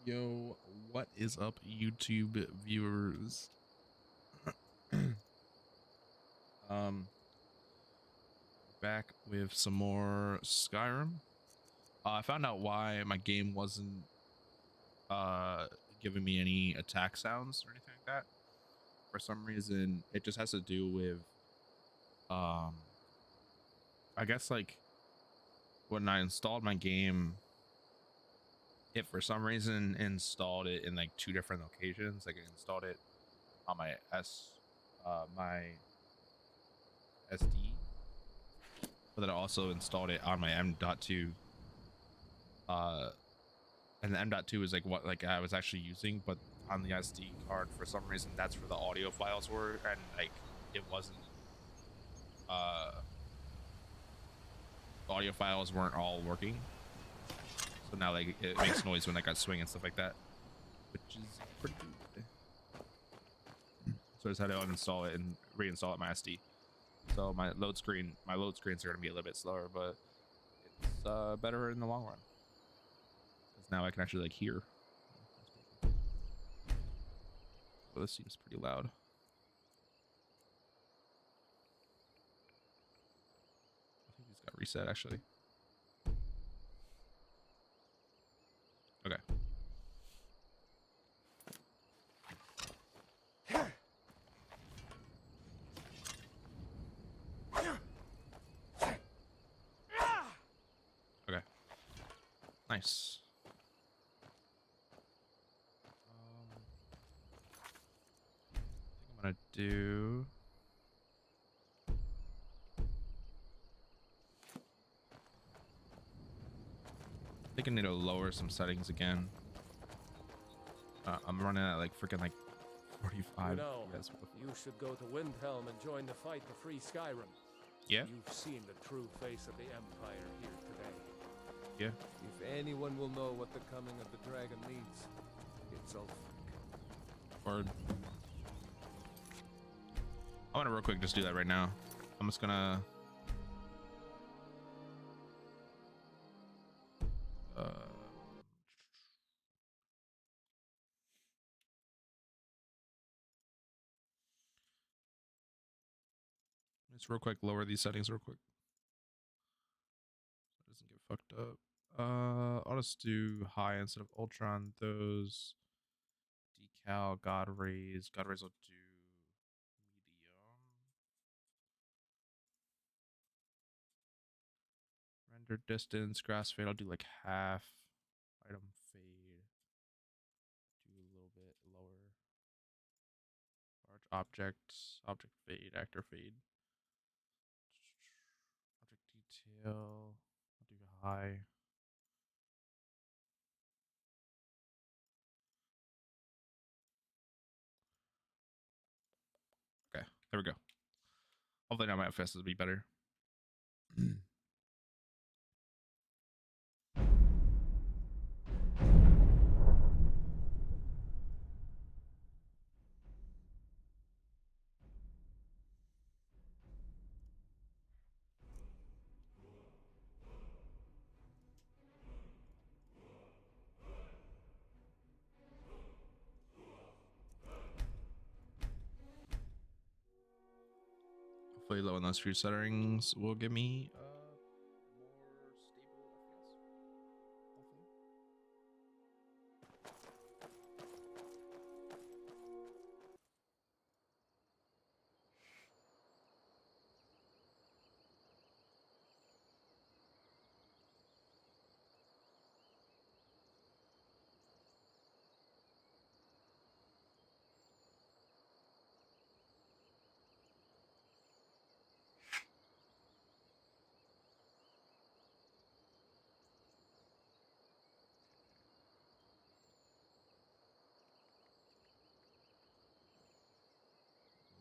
Yo, what is up, YouTube viewers? um, Back with some more Skyrim. I found out why my game wasn't uh giving me any attack sounds or anything like that. For some reason, it just has to do with um, I guess like when I installed my game, it for some reason installed it in like two different locations. Like it installed it on my SD, but then I also installed it on my M.2. Uh, and the M.2 is like what like I was actually using, but on the SD card for some reason that's where the audio files were, and like it wasn't. Uh, Audio files weren't all working, so now like it makes noise when I got swing and stuff like that, which is pretty good. So I just had to uninstall it and reinstall it my SD. So my load screens are gonna be a little bit slower, but it's better in the long run because now I can actually like hear. Well, this seems pretty loud. I think these got reset actually. Okay. Okay. Nice. I think I'm gonna do. I think I need to lower some settings again. I'm running at like freaking like 45. You know, Yes. you should go to Windhelm and join the fight to free Skyrim. Yeah. You've seen the true face of the Empire here today. Yeah. If anyone will know what the coming of the dragon means, it's Ulfric. Or I want to real quick just do that right now. I'm just gonna just real quick lower these settings real quick so it doesn't get fucked up. I'll just do high instead of ultra on those. Decal god rays. God rays will do medium. Render distance, grass fade. I'll do like half. Item fade. Do a little bit lower. Large objects. Object fade. Actor fade. Object detail. I'll do high. Okay, there we go. Hopefully now my FPS will be better. Hopefully low in those few settings will give me more stable FPS. Hopefully.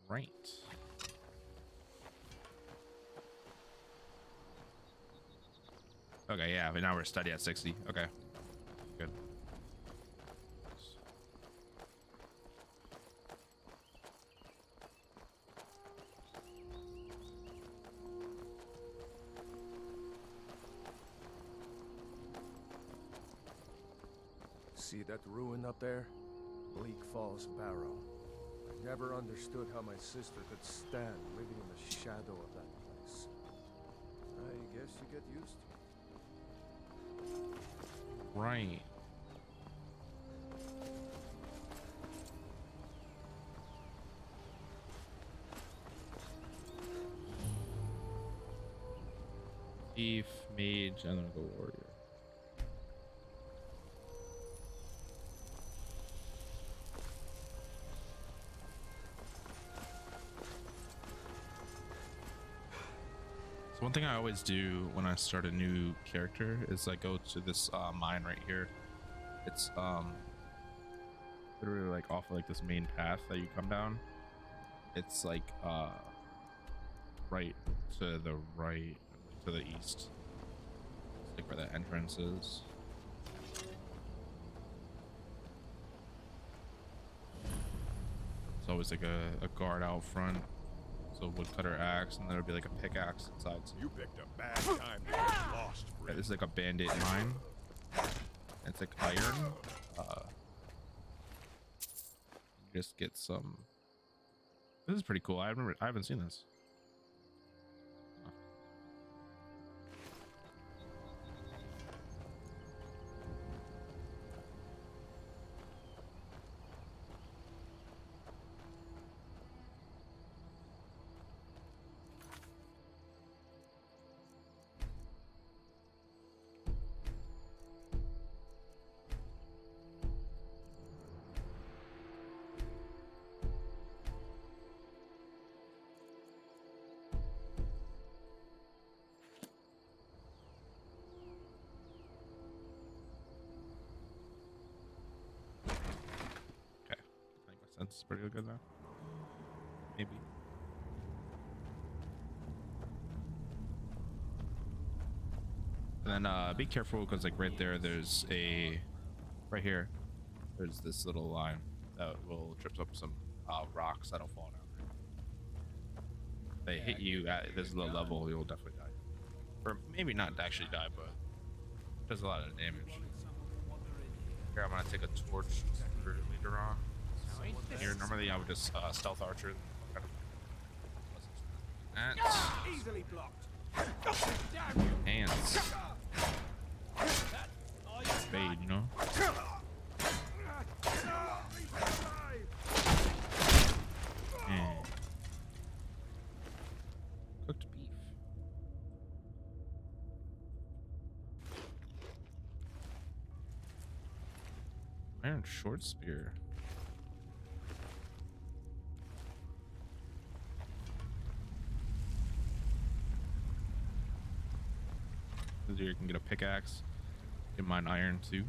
Right. Okay, yeah, but now we're steady at 60. Okay. Good. See that ruin up there? Bleak Falls Barrow. I never understood how my sister could stand living in the shadow of that place. I guess you get used to it. Right. Thief, mage, and then go warrior. So one thing I always do when I start a new character is I go to this mine right here. It's literally like off of like this main path that you come down. It's like right to the right, to the east. It's like where the entrance is. It's always like a guard out front. So woodcutter axe, and there'll be like a pickaxe inside. So you picked a bad time to get lost. yeah, this is like a bandit mine. It's like iron. You just get some. This is pretty cool. I haven't seen this. That's pretty good now. Maybe. And then be careful because like right there, there's a right here. There's this little line that will trip up some rocks that'll fall down. If they hit you at this low level, you'll definitely die. Or maybe not actually die, but it does a lot of damage. Here, I'm gonna take a torch for later on. Here, normally I would just stealth archer. Easily blocked. Hands. Spade, you know? Man. Cooked beef. Iron short spear. You can get a pickaxe, get mine iron too.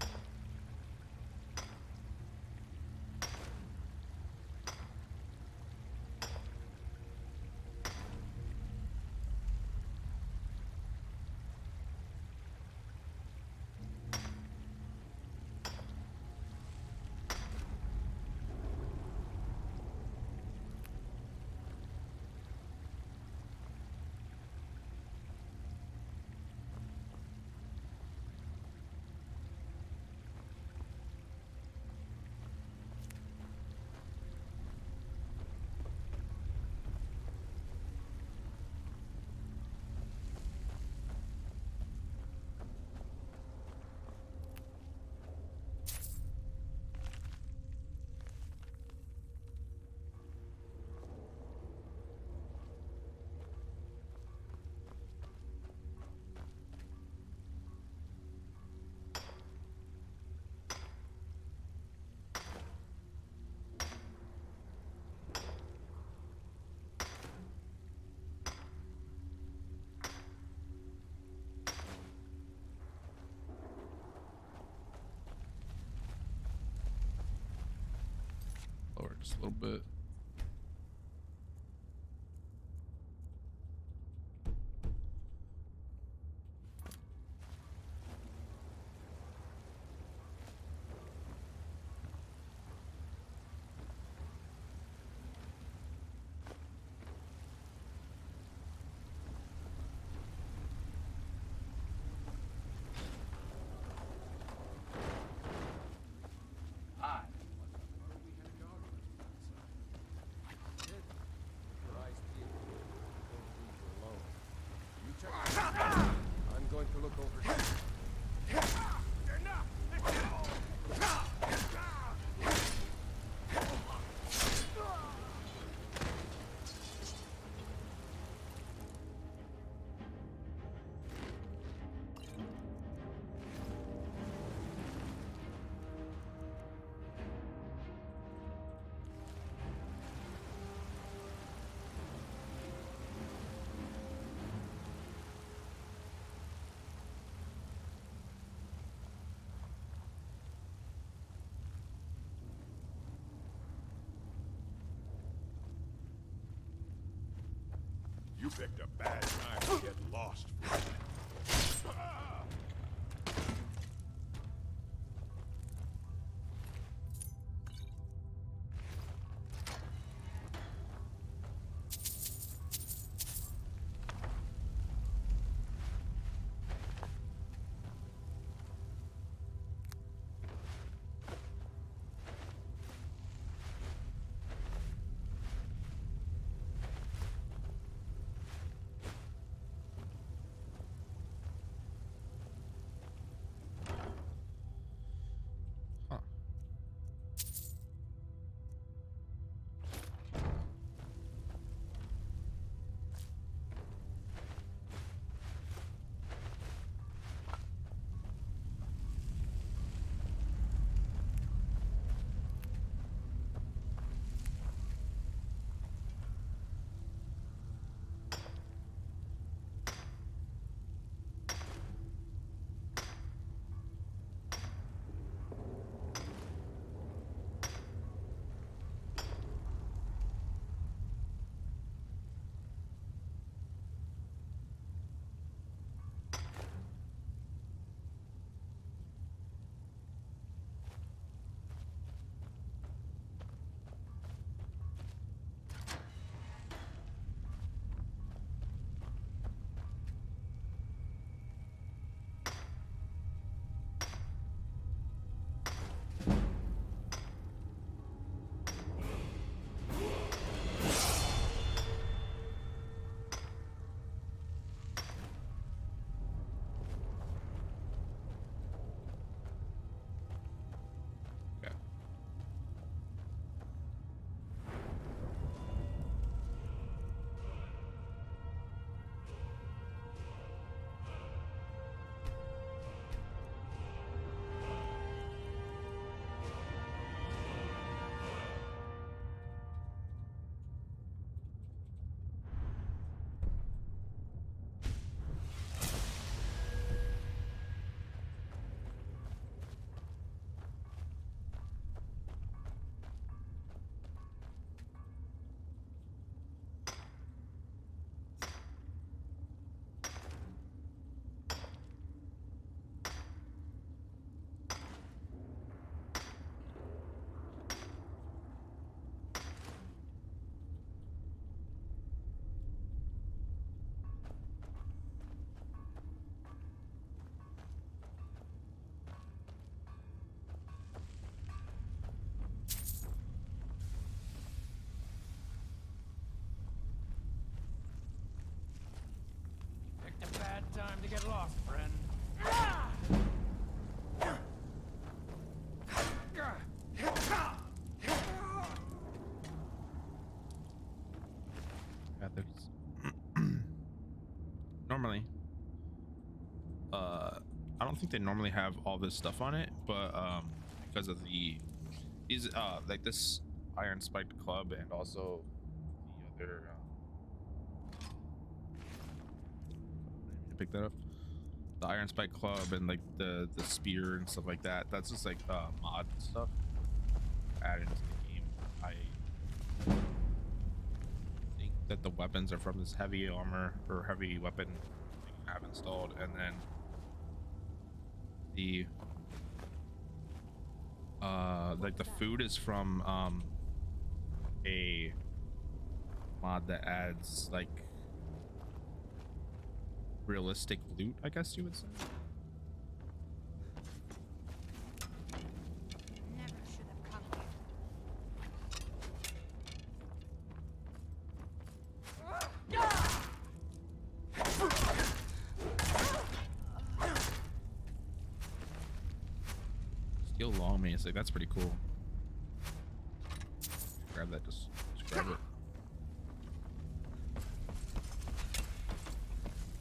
Lower just a little bit. Picked a bad time to get lost, friend. A bad time to get lost, friend. Yeah, there's normally, I don't think they normally have all this stuff on it, but because of these like this iron spiked club and also the other pick that up, the iron spike club and like the spear and stuff like that, that's just like mod stuff added into the game. I think that the weapons are from this heavy armor or heavy weapon thing I have installed, and then the like the food is from a mod that adds like realistic loot, I guess you would say. Never should have come here. Steel long mace, like that's pretty cool. Grab that, just grab it.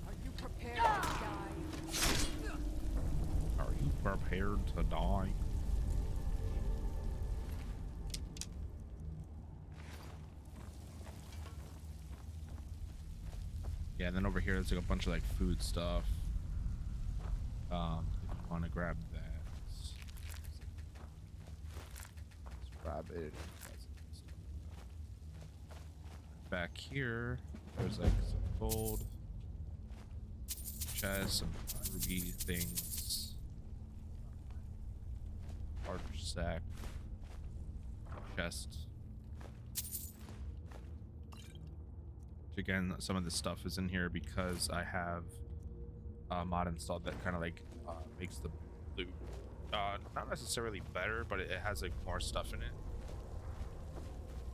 Are you prepared to die? Are you prepared to die? Yeah, and then over here there's like a bunch of like food stuff. If you want to grab that, let's grab it. Back here, there's like some gold. Chest, some ruby things. Large sack. Chest. Again, some of this stuff is in here because I have a mod installed that kind of like makes the loot not necessarily better, but it has like more stuff in it.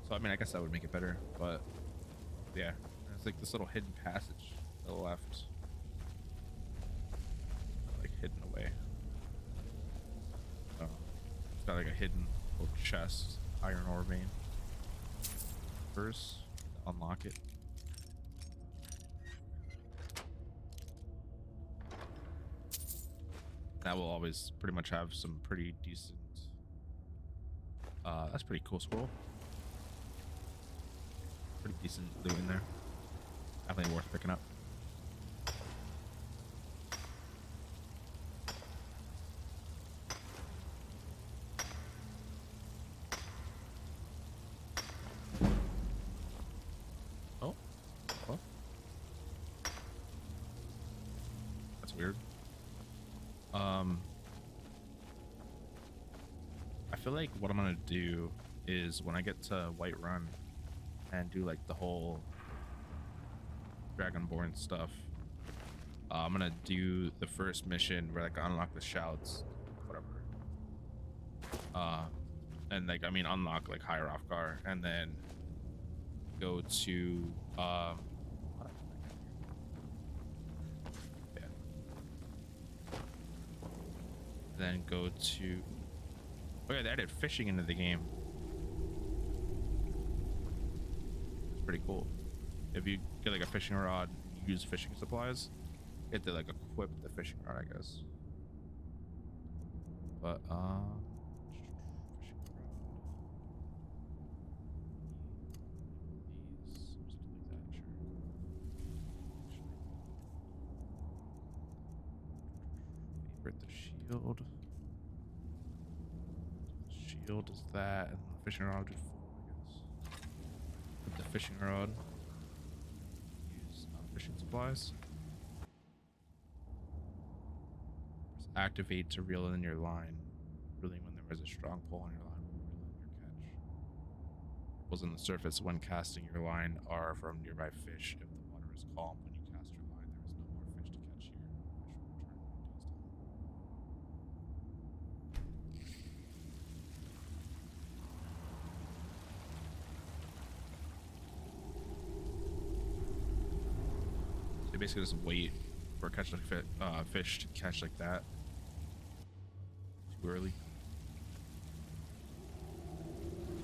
So I mean, I guess that would make it better, but yeah, there's like this little hidden passage to the left, like hidden away. Oh, it's got like a hidden little chest, iron ore vein. First, unlock it. That will always pretty much have some pretty decent that's pretty cool scroll. Pretty decent loot in there. Definitely worth picking up. Oh, oh. That's weird. I feel like what I'm gonna do is when I get to White Run and do like the whole Dragonborn stuff, I'm gonna do the first mission where like I unlock the shouts, whatever. And like I mean unlock like High Hrothgar, and then go to then go to oh yeah, they added fishing into the game. It's pretty cool. If you get like a fishing rod, you use fishing supplies, you have to like equip the fishing rod, I guess. But fishing rod. These, just like that, sure. Favorite the shield. Shield is that, and the fishing rod will do 4, I guess. With the fishing rod, use fishing supplies. Press activate to reel in your line. Reeling when there is a strong pull on your line will reel in your catch. Ripples on the surface when casting your line are from nearby fish. If the water is calm when you cast your line, there is no more fish to catch here. Fish will return when it takes time. So basically just wait for catch like fish to catch like that. Too early.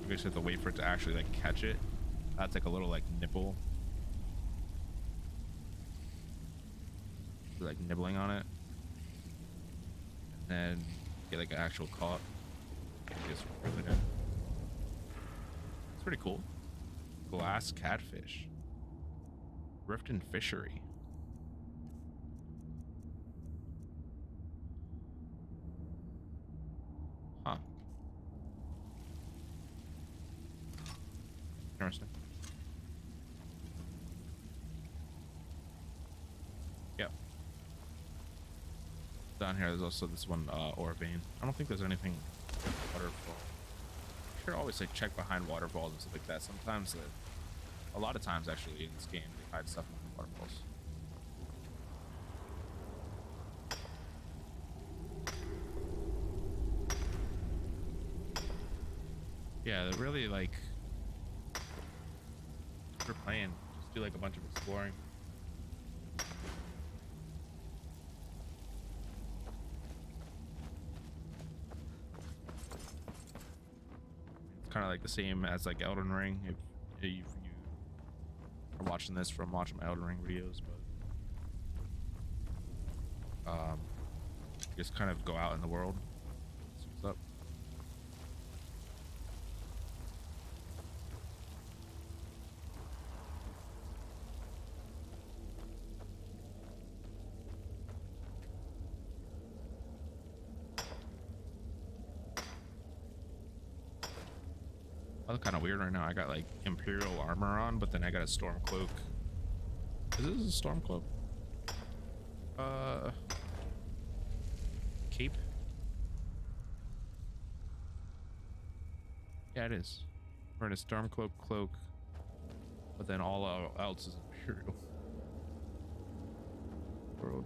You basically have to wait for it to actually like catch it. That's like a little like nipple. Like nibbling on it. And then get like an actual caught. And just reel it in. It's pretty cool. Glass catfish. Riften fishery. Huh. Interesting. Yep. Down here there's also this one ore vein. I don't think there's anything waterfall. You should always like check behind waterfalls and stuff like that. Sometimes a lot of times actually in this game they hide stuff behind waterfalls. Yeah, they're really like if you're playing, just do like a bunch of exploring. It's kind of like the same as like Elden Ring if you are watching this from watching my Elden Ring videos, but just kind of go out in the world, see what's up. I look kind of weird right now. I got like Imperial armor on, but then I got a storm cloak. Is this a storm cloak? Cape? Yeah, it is. We're in a storm cloak, but then all else is imperial world.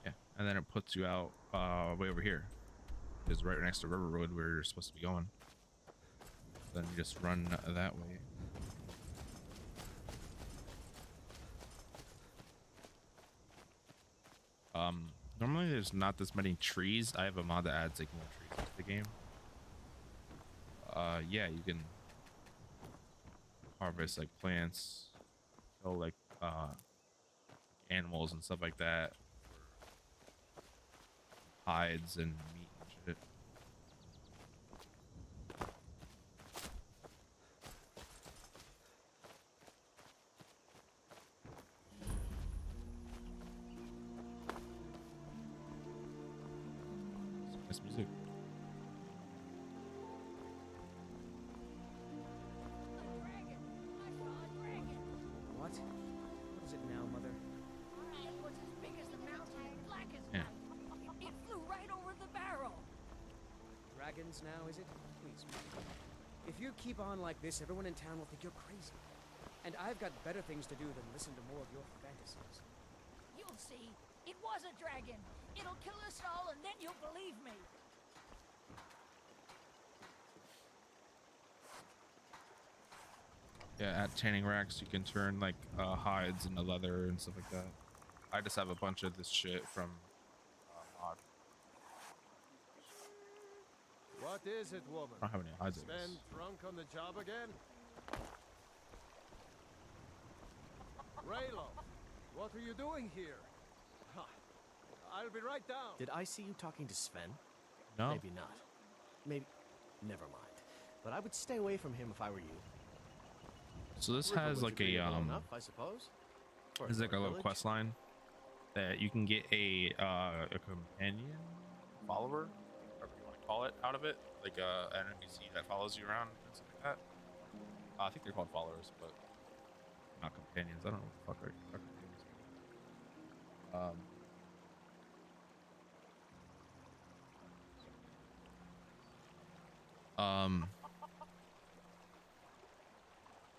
Yeah, and then it puts you out way over here. It's right next to Riverwood where you're supposed to be going. Then you just run that way. Normally there's not this many trees. I have a mod that adds like more trees to the game. Yeah, you can harvest like plants, kill like animals and stuff like that, for hides and meat and shit. Nice music. What? What is it now, Mother? It was as big as the mountain, black as Yeah. night. It flew right over the Barrow. Dragons now, is it? Please. If you keep on like this, everyone in town will think you're crazy. And I've got better things to do than listen to more of your fantasies. You'll see. It was a dragon. It'll kill us all, and then you'll believe me. Yeah, at tanning racks you can turn like hides into leather and stuff like that. I just have a bunch of this shit from mod. What is it, woman? I don't have any hides. I guess. Sven drunk on the job again? Raylo, what are you doing here? Ha, I'll be right down. Did I see you talking to Sven? No. Maybe not. Maybe. Never mind. But I would stay away from him if I were you. So this has Riverwood's like a agreeable enough, I suppose. For there's like a little village. quest line that you can get a companion, follower, whatever you want to call it, out of it, like an NPC that follows you around and stuff like that. I think they're called followers, but not companions. I don't know what the fuck are companions.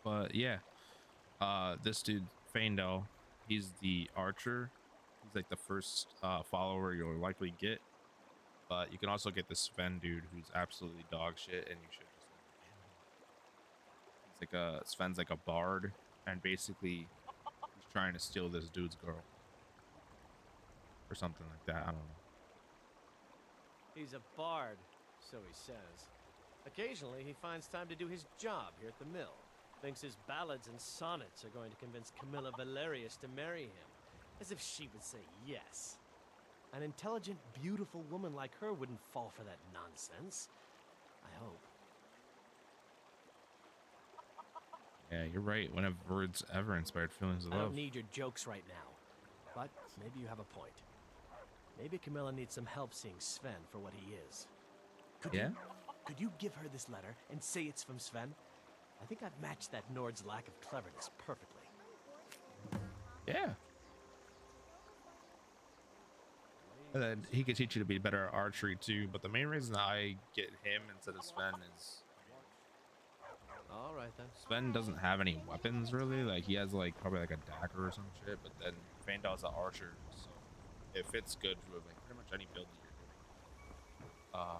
But yeah, this dude Faendal, he's the archer. He's like the first follower you'll likely get. But you can also get this Sven dude who's absolutely dog shit, and you should just. He's like Sven's like a bard, and basically he's trying to steal this dude's girl or something like that. I don't know. He's a bard, so he says. Occasionally, he finds time to do his job here at the mill. Thinks his ballads and sonnets are going to convince Camilla Valerius to marry him. As if she would say yes. An intelligent, beautiful woman like her wouldn't fall for that nonsense. I hope. Yeah, you're right. When have words ever inspired feelings of I love? don't need your jokes right now. But maybe you have a point. Maybe Camilla needs some help seeing Sven for what he is. Could you give her this letter and say it's from Sven? I think I've matched that Nord's lack of cleverness perfectly. Yeah. And then he could teach you to be better at archery too, but the main reason I get him instead of Sven is All right then. Sven doesn't have any weapons really. Like he has like probably like a dagger or some shit, but then Faendal's an archer, so it fits good with like pretty much any build that you're doing.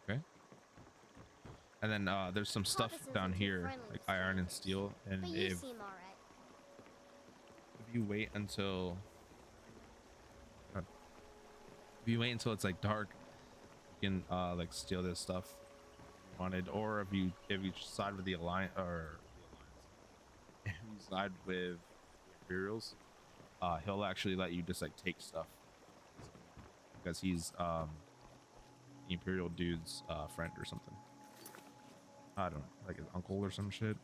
Okay. And then there's some stuff down here, like iron and steel, and But you if seem alright. you wait until it's like dark, you can like steal this stuff if you wanted, or if you side with the alliance if you side with the Imperials, he'll actually let you just like take stuff because he's the the Imperial dude's friend or something. I don't know, like his uncle or some shit.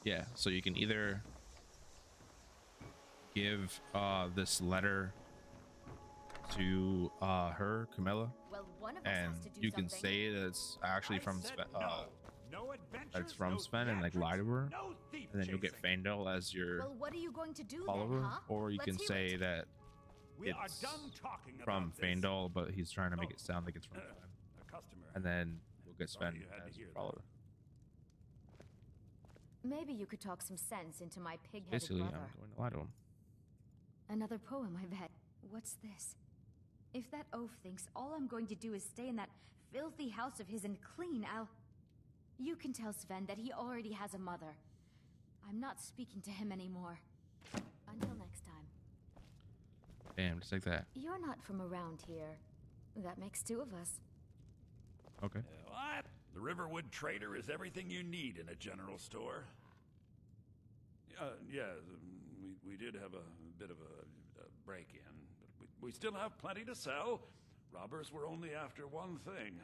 Yeah, so you can either give this letter to her, Camilla, Well, one of us and has to do you can something. say that it's actually from said Sven, no. No adventures, it's from no Sven, and like lie to her, no thief and then you'll get chasing. Faendal as your Well, what are you going to do follower, then, huh? or you Let's can hear say it. that We are it's done talking from about this. Faendal, but he's trying to make it sound like it's from Sven, A customer. and then you'll get Sorry Sven you had to as hear your that. follower. Maybe you could talk some sense into my pig-headed Basically, brother. I'm going to lie to him. Another poem, I bet. What's this? If that oaf thinks all I'm going to do is stay in that filthy house of his and clean, You can tell Sven that he already has a mother. I'm not speaking to him anymore. Until next time. Damn, just like that. You're not from around here. That makes two of us. Okay. What? The Riverwood trader is everything you need in a general store. Yeah, we did have a bit of a break-in, but we still have plenty to sell. Robbers were only after one thing.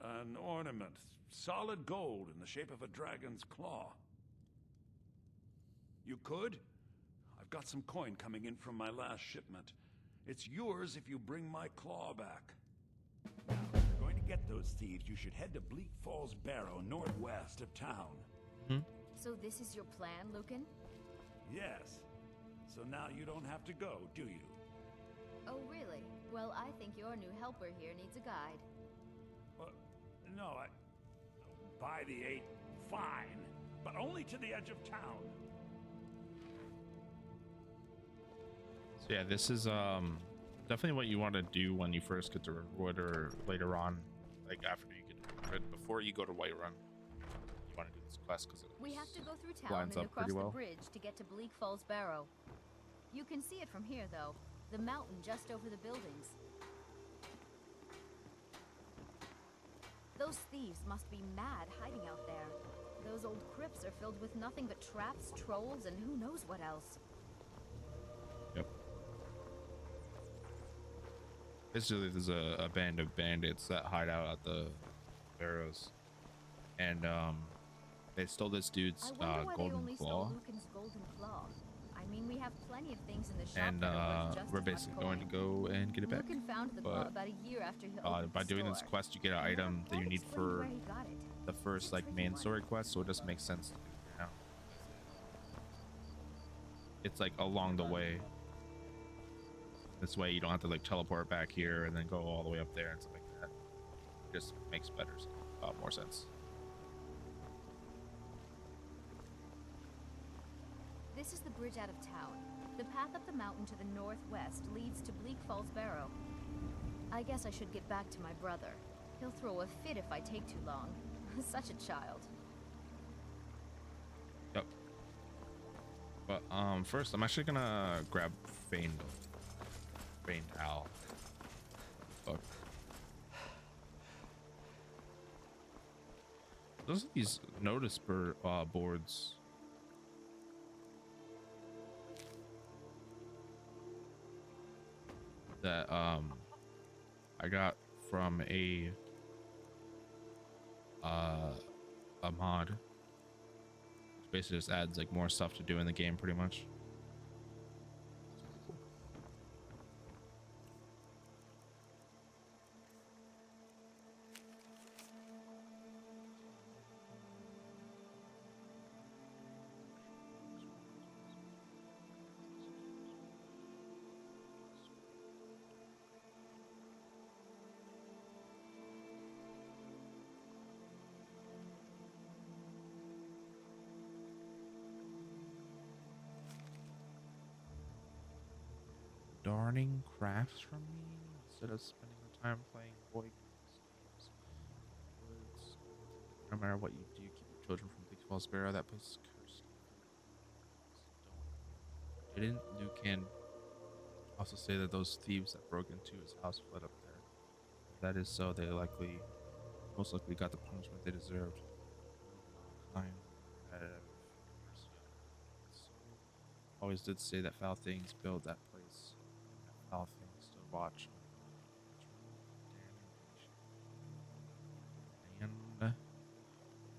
An ornament, solid gold in the shape of a dragon's claw. You could? I've got some coin coming in from my last shipment. It's yours if you bring my claw back. Now, if you're going to get those thieves, you should head to Bleak Falls Barrow, northwest of town. So this is your plan, Lucan? Yes. So now you don't have to go, do you? Oh, really? Well, I think your new helper here needs a guide. No, by the 8, fine, but only to the edge of town. So yeah, this is definitely what you want to do when you first get to Riverwood, or later on, like after you get to Riverwood, before you go to Whiterun. You want to do this quest because We have to go through town lines and up across pretty the well. bridge to get to Bleak Falls Barrow. You can see it from here, though. The mountain just over the buildings. Those thieves must be mad hiding out there. Those old crypts are filled with nothing but traps, trolls, and who knows what else. Yep. Basically, there's a band of bandits that hide out at the Barrows, and they stole this dude's I wonder why they golden only claw, stole Lucan's golden claw. I mean, we have plenty of things in the shop and that are worth just we're as much basically going to coin. go and get it back. Lucan found the claw But about a year after he opened by the doing this store. quest, you get an Never item that you quite need explained for where he got it. the first It's a like tricky main one. story quest, so it just makes sense to do it now. It's like along the way. This way you don't have to like teleport back here and then go all the way up there and stuff like that. It just makes more sense. This is the bridge out of town. The path up the mountain to the northwest leads to Bleak Falls Barrow. I guess I should get back to my brother. He'll throw a fit if I take too long. Such a child. Yep. But first I'm actually gonna grab Faendal. Fuck. Those are these notice boards. That I got from a mod, which basically just adds like more stuff to do in the game pretty much. Darning crafts from me instead of spending your time playing boy games. No matter what you do, keep your children from Bleak Falls Barrow. That place is cursed. Didn't Lucan also say that those thieves that broke into his house fled up there? that is so, they most likely got the punishment they deserved. Kind, competitive, mercy on the soul. Always did say that foul things build that place, and that foul things to watch over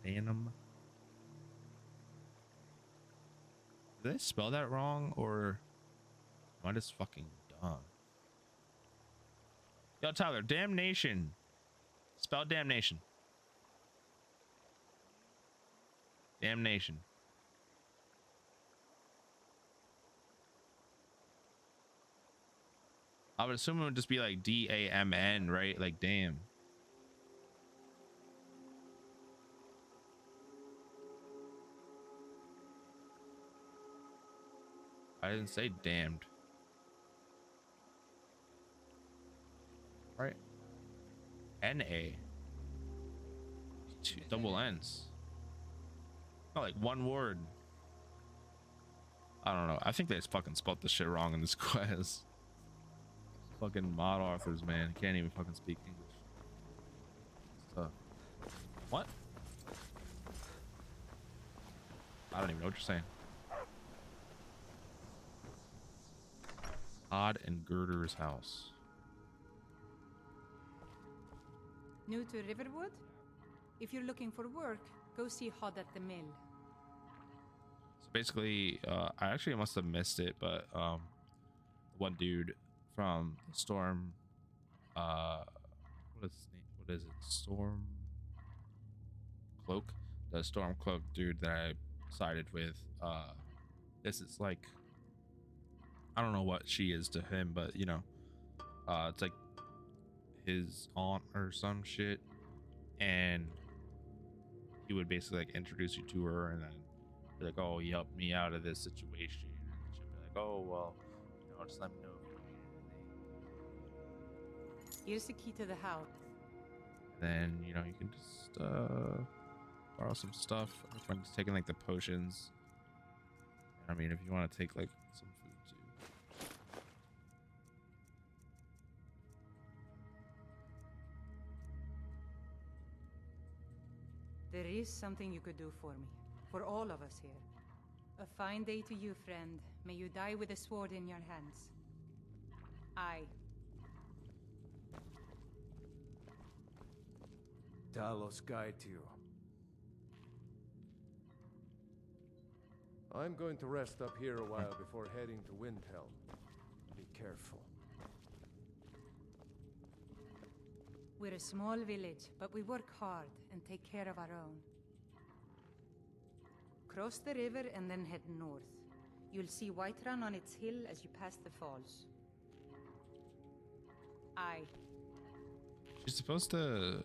Danum. Did I spell that wrong, or am I just fucking dumb? Yo, Tyler, damnation. Spell damnation. Damnation. I would assume it would just be like D-A-M-N, right? Like, damn. I didn't say damned. Right? N-A. Two double N's. Not like one word. I don't know. I think they just fucking spelled this shit wrong in this quest. Fucking mod authors, man. Can't even fucking speak English. It's tough. What? I don't even know what you're saying. Odd and Girder's house. New to Riverwood? If you're looking for work, go see Hod at the mill. So basically, I actually must have missed it, but one dude from the Storm, what is his name? What is it? Storm Cloak? The Storm Cloak dude that I sided with. This is like, I don't know what she is to him, but you know, it's like his aunt or some shit, and he would basically like introduce you to her, and then be like, oh, he helped me out of this situation, and she'll be like, oh well, you know, just let me know if you need anything. Here's the key to the house. Then you know, you can just borrow some stuff. I'm taking like the potions. I mean, if you want to take like some food too. There is something you could do for me. For all of us here. A fine day to you, friend. May you die with a sword in your hands. I. Talos guide you. I'm going to rest up here a while before heading to Windhelm. Be careful. We're a small village, but we work hard and take care of our own. Cross the river and then head north. You'll see Whiterun on its hill as you pass the falls. I. She's supposed to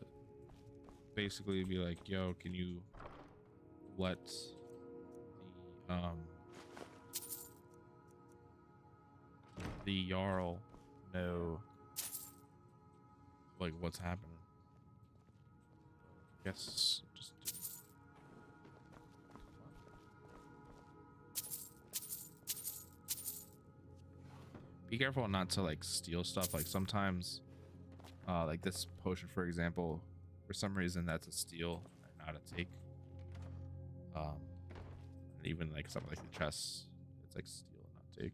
basically be like, yo, can you let the Jarl know like what's happening. I guess just be careful not to like steal stuff. Like sometimes like this potion, for example, for some reason that's a steal and not a take. Even like something like the chests, it's like steal and not take.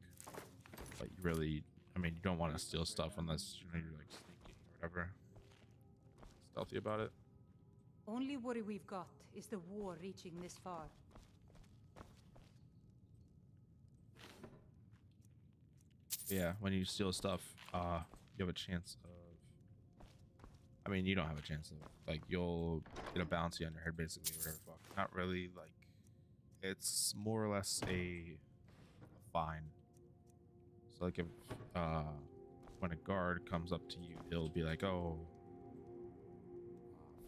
But you really, I mean, you don't want to steal stuff unless you know, you're like sneaking or whatever. Stealthy about it. Only worry we've got is the war reaching this far. Yeah, when you steal stuff, you have a chance of, I mean, you don't have a chance of, like, you'll get a bounty on your head basically, or whatever. Fuck. Not really, like, it's more or less a fine. So like if when a guard comes up to you, he'll be like, oh,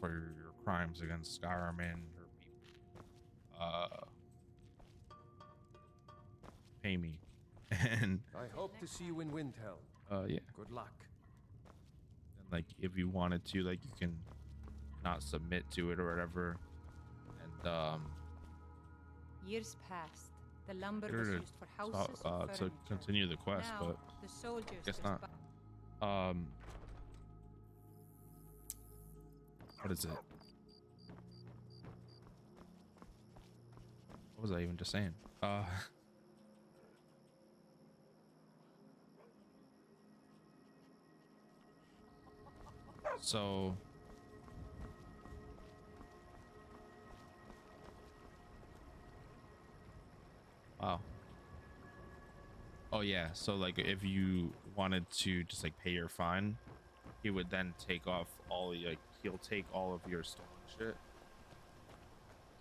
for your crimes against Skyrim and her people, pay me. And I hope to see you in Windhelm. yeah, Good luck. and like if you wanted to, like, you can not submit to it or whatever. And Years passed. The lumber was used for houses and to furniture. continue the quest, Now, but the soldiers guess just not. buy- What is it? What was I even just saying? So wow. Oh yeah, so like if you wanted to just like pay your fine, he would then take off all like he'll take all of your stolen shit.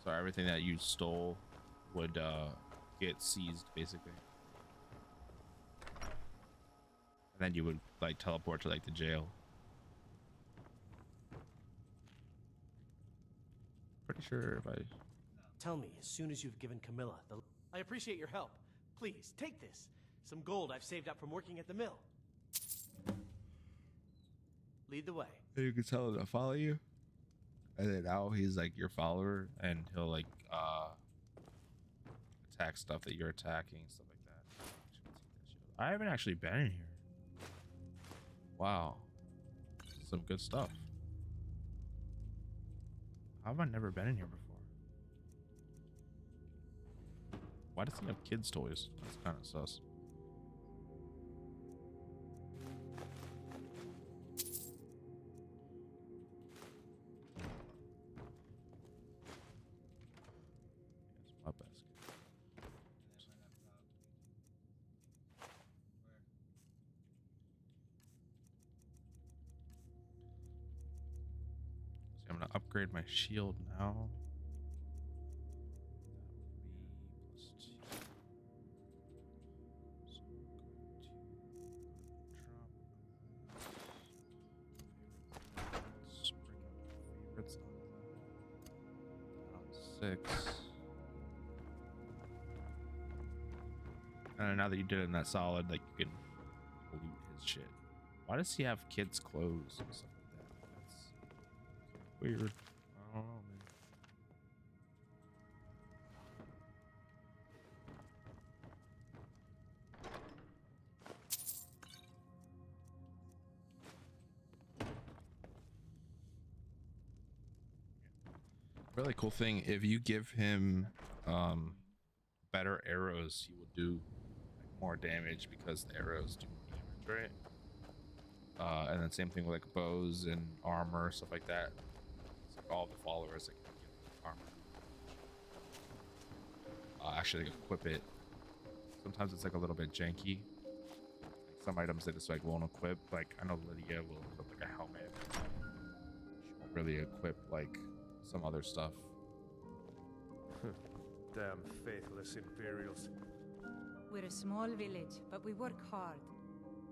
So everything that you stole would get seized basically. And then you would like teleport to like the jail. Pretty sure if I Tell me as soon as you've given Camilla the... I appreciate your help. Please, take this. Some gold I've saved up from working at the mill. Lead the way. you can tell him to follow you. And then now he's like your follower and he'll like attack stuff that you're attacking, stuff like that. I haven't actually been in here. Wow. This is some good stuff. How have I never been in here before? Why does he have kids' toys? That's kind of sus. Here's my basket. See, I'm gonna upgrade my shield now. Now that you did it in that solid, like you can loot his shit. Why does he have kids' clothes and stuff like that? That's weird. I don't know, man. Really cool thing, if you give him better arrows, he will do more damage because the arrows do more damage, right? And then same thing with like bows and armor, stuff like that. It's like all the followers that can get armor. Actually, like, equip it. Sometimes it's like a little bit janky. Like some items that just like won't equip. Like I know Lydia will equip like a helmet. She won't really equip like some other stuff. Damn faithless Imperials. We're a small village, but we work hard.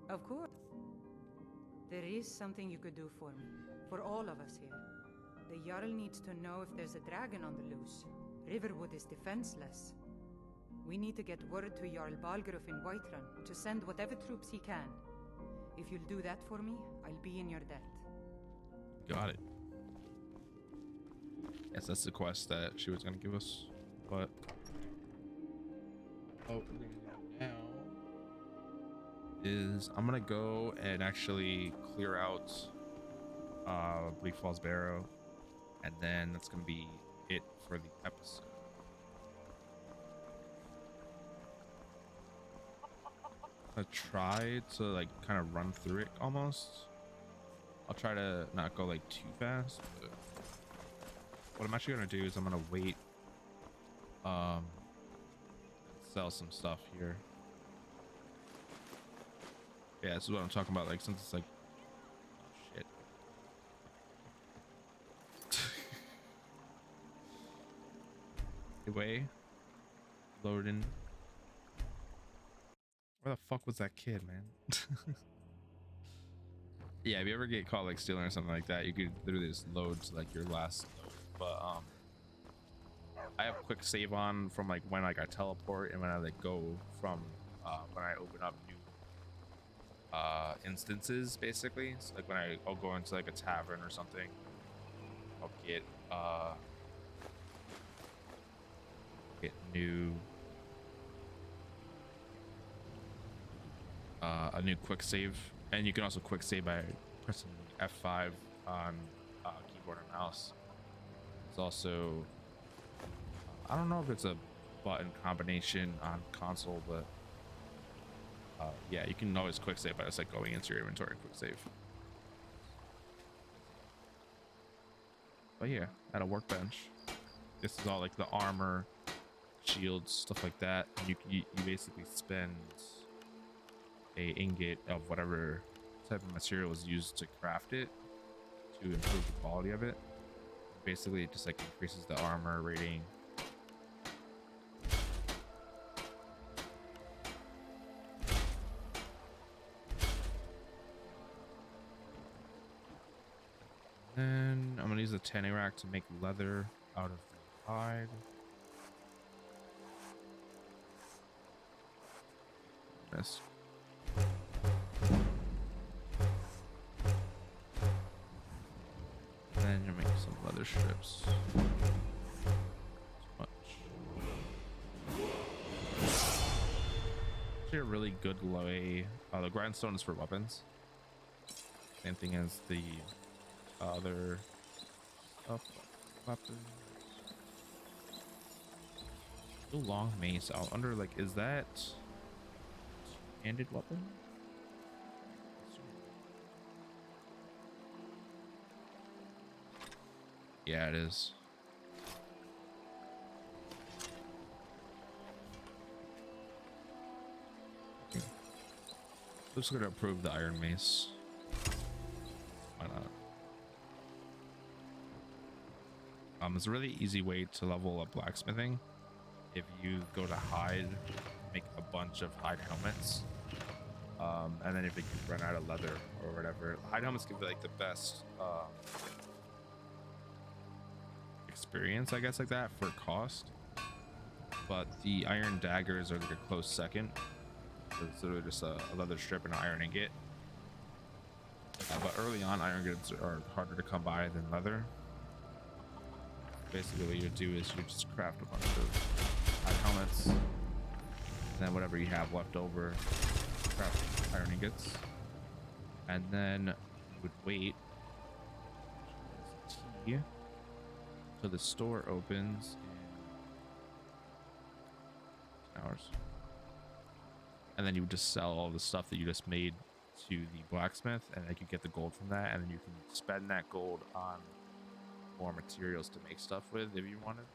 Of course. There is something you could do for me. For all of us here. The Jarl needs to know if there's a dragon on the loose. Riverwood is defenseless. We need to get word to Jarl Balgruuf in Whiterun to send whatever troops he can. If you'll do that for me, I'll be in your debt. Got it. Yes, that's the quest that she was gonna give us, but what we're gonna do now is I'm gonna go and actually clear out Bleak Falls Barrow, and then that's gonna be it for the episode. I try to like kind of run through it almost. I'll try to not go like too fast, but what I'm actually gonna do is I'm gonna wait, sell some stuff here. Yeah, this is what I'm talking about. Like, since it's like, oh shit. Anyway, loading. Where the fuck was that kid, man? Yeah, if you ever get caught like stealing or something like that, you could literally just load to like your last load. But I have quick save on from like when like I teleport and when I like go from when I open up new instances, basically. So like when I'll go into like a tavern or something, I'll get new a new quick save, and you can also quick save by pressing F5 on keyboard. keyboard and mouse. It's also, I don't know if it's a button combination on console, but yeah, you can always quick save by just like going into your inventory and quick save. But yeah, at a workbench, this is all like the armor, shields, stuff like that. And you basically spend a ingot of whatever type of material was used to craft it to improve the quality of it. Basically, it just like increases the armor rating. Then I'm gonna use the tanning rack to make leather out of the hide. Miss. Then you make some leather strips. Too much. Actually, a really good way. The grindstone is for weapons. Same thing as the other stuff. Weapons. The long mace. I wonder, like, is that handed weapon? Yeah, it is. Okay. Just gonna approve the iron mace. Why not? It's a really easy way to level up blacksmithing. If you go to hide, make a bunch of hide helmets, and then if you run out of leather or whatever, hide helmets give like the best experience, I guess, like that for cost. But the iron daggers are like a close second. So they're just a leather strip and an iron ingot. But early on, iron ingots are harder to come by than leather. Basically, what you do is you just craft a bunch of hide helmets, and then whatever you have left over, craft iron ingots, and then you would wait till the store opens in hours, and then you would just sell all the stuff that you just made to the blacksmith, and like you get the gold from that, and then you can spend that gold on more materials to make stuff with if you wanted.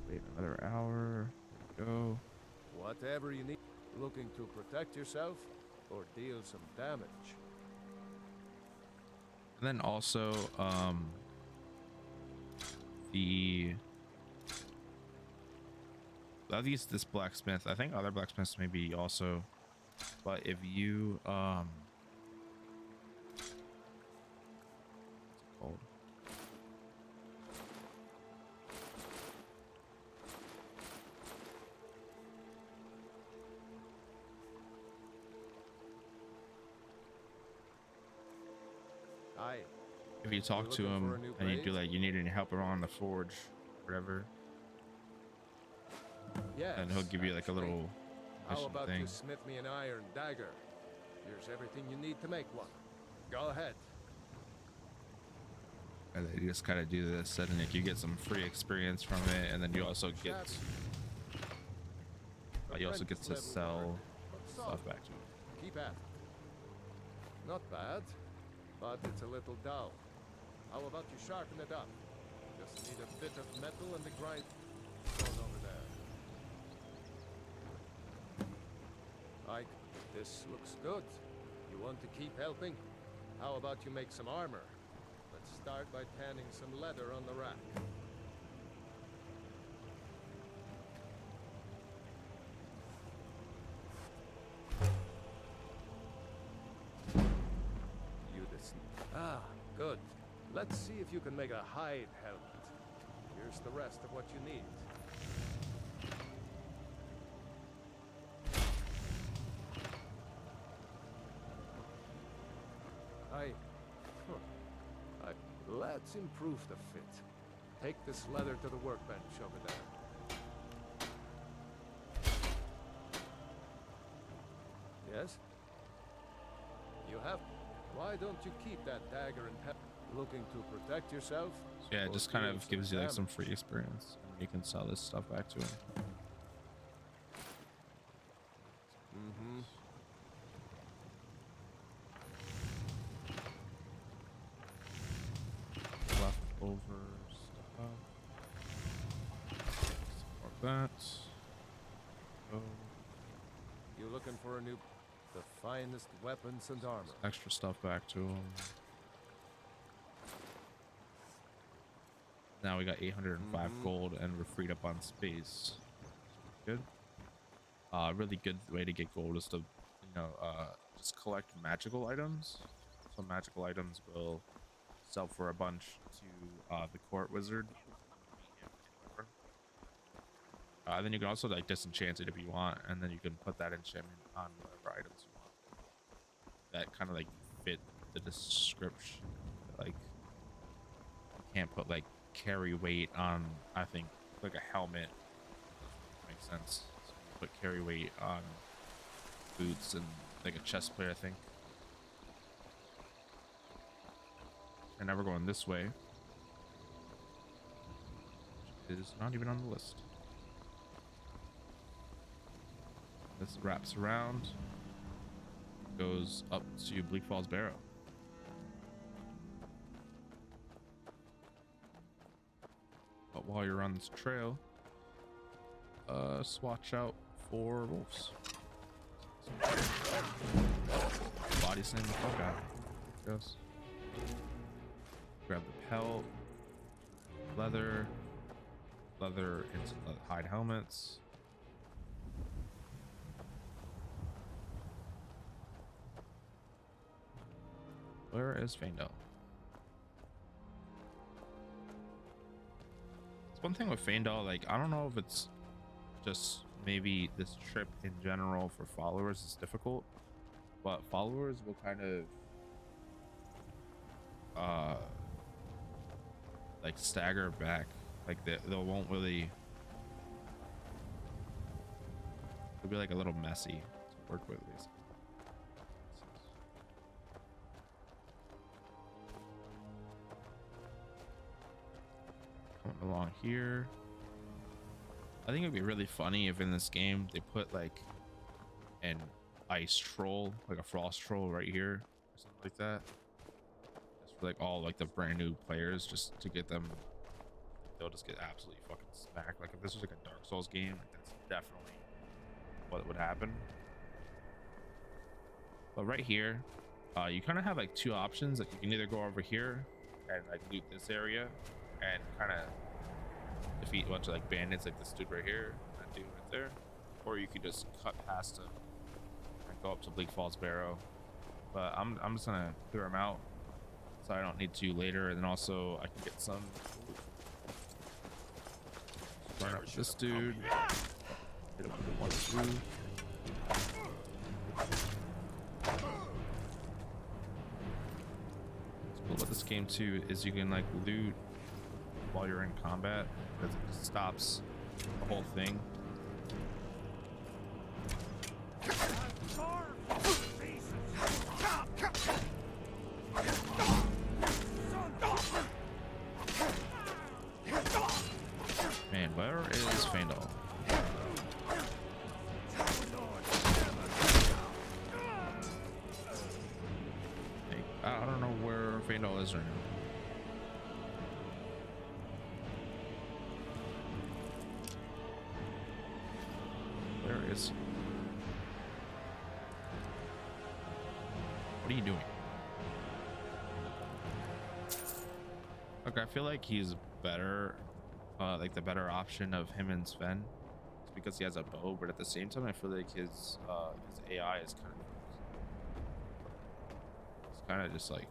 Wait another hour. There we go. Whatever you need. Looking to protect yourself or deal some damage? And then also, at least this blacksmith, I think other blacksmiths maybe also, but if you, what's it called? If you talk to him and you do like, you need any help around the forge, whatever, yes, and he'll give you like a little How mission about thing. you smith me an iron dagger? Here's everything you need to make one. Go ahead. And then you just kind of do this, and then you get some free experience from it, and then you also get to sell stuff back to him. Keep at it. Not bad, but it's a little dull. How about you sharpen it up? Just need a bit of metal and the grind stone over there. Ike, this looks good. You want to keep helping? How about you make some armor? Let's start by tanning some leather on the rack. Good. Let's see if you can make a hide helmet. Here's the rest of what you need. Let's improve the fit. Take this leather to the workbench over there. Yes? You have. Why don't you keep that dagger and looking to protect yourself? So yeah, it Or just kind deal of gives you like some damage? free experience, and you can sell this stuff back to him. Mm-hmm. Leftover stuff. Support that. Oh, You looking for a new, the finest weapons and armor? extra stuff back to him. Now we got 805 gold, and we're freed up on space. Good. Really good way to get gold is to, just collect magical items. So magical items will sell for a bunch to the court wizard. Then you can also like disenchant it if you want, and then you can put that enchantment on whatever items you want that kind of like fit the description. Like you can't put like carry weight on, I think, like a helmet. Makes sense. So you put carry weight on boots and like a chest plate, I think. And now we're going this way, which is not even on the list. This wraps around, goes up to Bleak Falls Barrow. But while you're on this trail, swatch out for wolves. Body slam the fuck out. Yes. Grab the pelt, leather into the hide helmets. Where is Faendal? It's one thing with Faendal, like I don't know if it's just maybe this trip in general for followers is difficult, but followers will kind of like stagger back, like they won't really, it'll be like a little messy to work with, basically. Coming along here, I think it'd be really funny if in this game they put like an ice troll, like a frost troll right here or something like that, just for like all like the brand new players, just to get them, they'll just get absolutely fucking smacked. Like if this was like a Dark Souls game, like that's definitely what would happen. But right here, you kind of have like two options. Like you can either go over here and like loot this area and kind of defeat a bunch of like bandits like this dude right here, that dude right there, or you could just cut past him and go up to Bleak Falls Barrow. But I'm just gonna clear him out so I don't need to later, and then also I can get some. Burn up this dude. Hit him with 1, 2. What's cool about this game too is you can like loot while you're in combat, because it stops the whole thing. Man, where is Faendal? Hey, I don't know where Faendal is right now. Where is he? What are you doing? Look, I feel like he's better, like the better option of him and Sven. It's because he has a bow, but at the same time, I feel like his AI is kind of just like.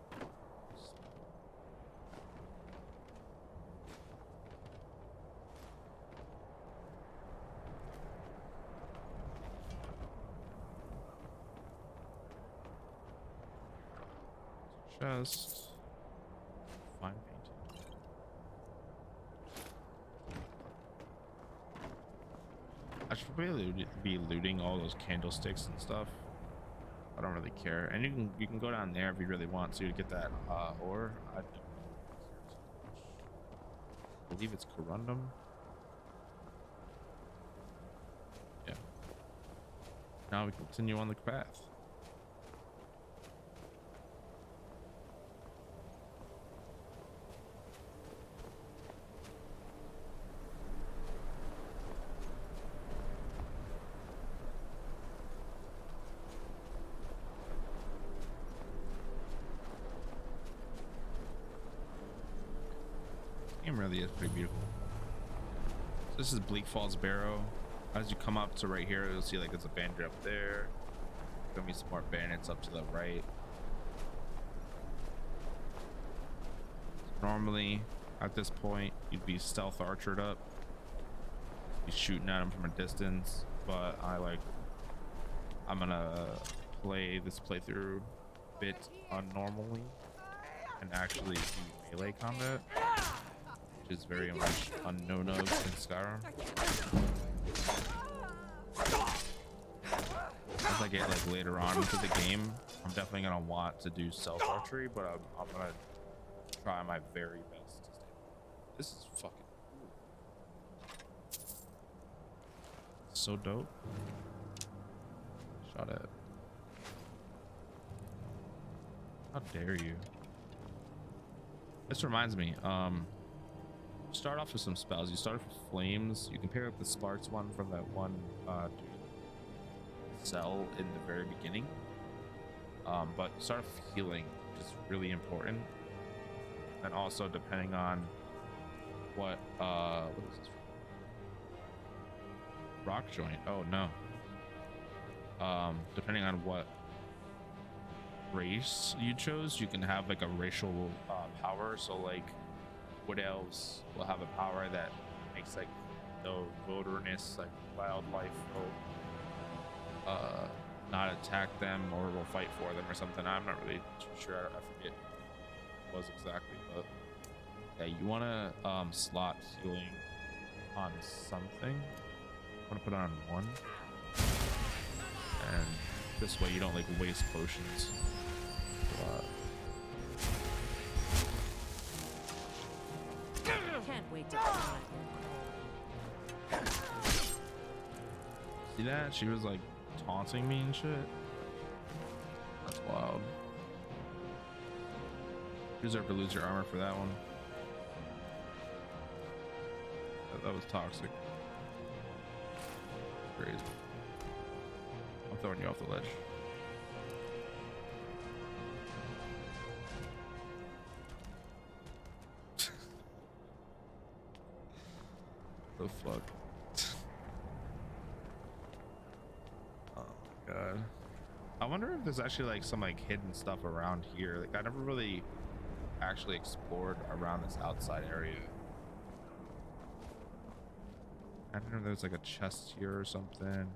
Chest. Fine painting. I should probably be looting all those candlesticks and stuff. I I don't really care. And you can go down there if you really want to get that ore. I don't believe it's corundum. Yeah. Now we continue on the path. Game really is pretty beautiful. So this is Bleak Falls Barrow. As you come up to right here, you'll see like there's a bandit up there. Gonna be some more bandits up to the right. Normally, at this point, you'd be stealth archered up, be shooting at them from a distance. But I'm gonna play this playthrough a bit unnormally and actually do melee combat, which is very much unknown of in Skyrim. As I get like later on into the game, I'm definitely gonna want to do stealth archery, but I'm gonna try my very best to stay. This is fucking cool. So dope. Shot at. How dare you? This reminds me, start off with some spells. You start off with flames. You can pick up the sparks one from that one cell in the very beginning. But start off healing, which is really important. And also depending on what is this? Rock joint. Oh no. Depending on what race you chose, you can have like a racial power. So like wood elves will have a power that makes like the wilderness, like wildlife will not attack them or will fight for them or something. I'm not really too sure. I forget what it was exactly, but yeah, you want to slot healing on something. I want to put it on one, and this way you don't like waste potions. Can't wait to See that? She was like taunting me and shit. That's wild. You deserve to lose your armor for that one. That was toxic. Crazy. I'm throwing you off the ledge. The fuck? Oh my god. I wonder if there's actually like some like hidden stuff around here. Like I never really actually explored around this outside area. I don't know if there's like a chest here or something.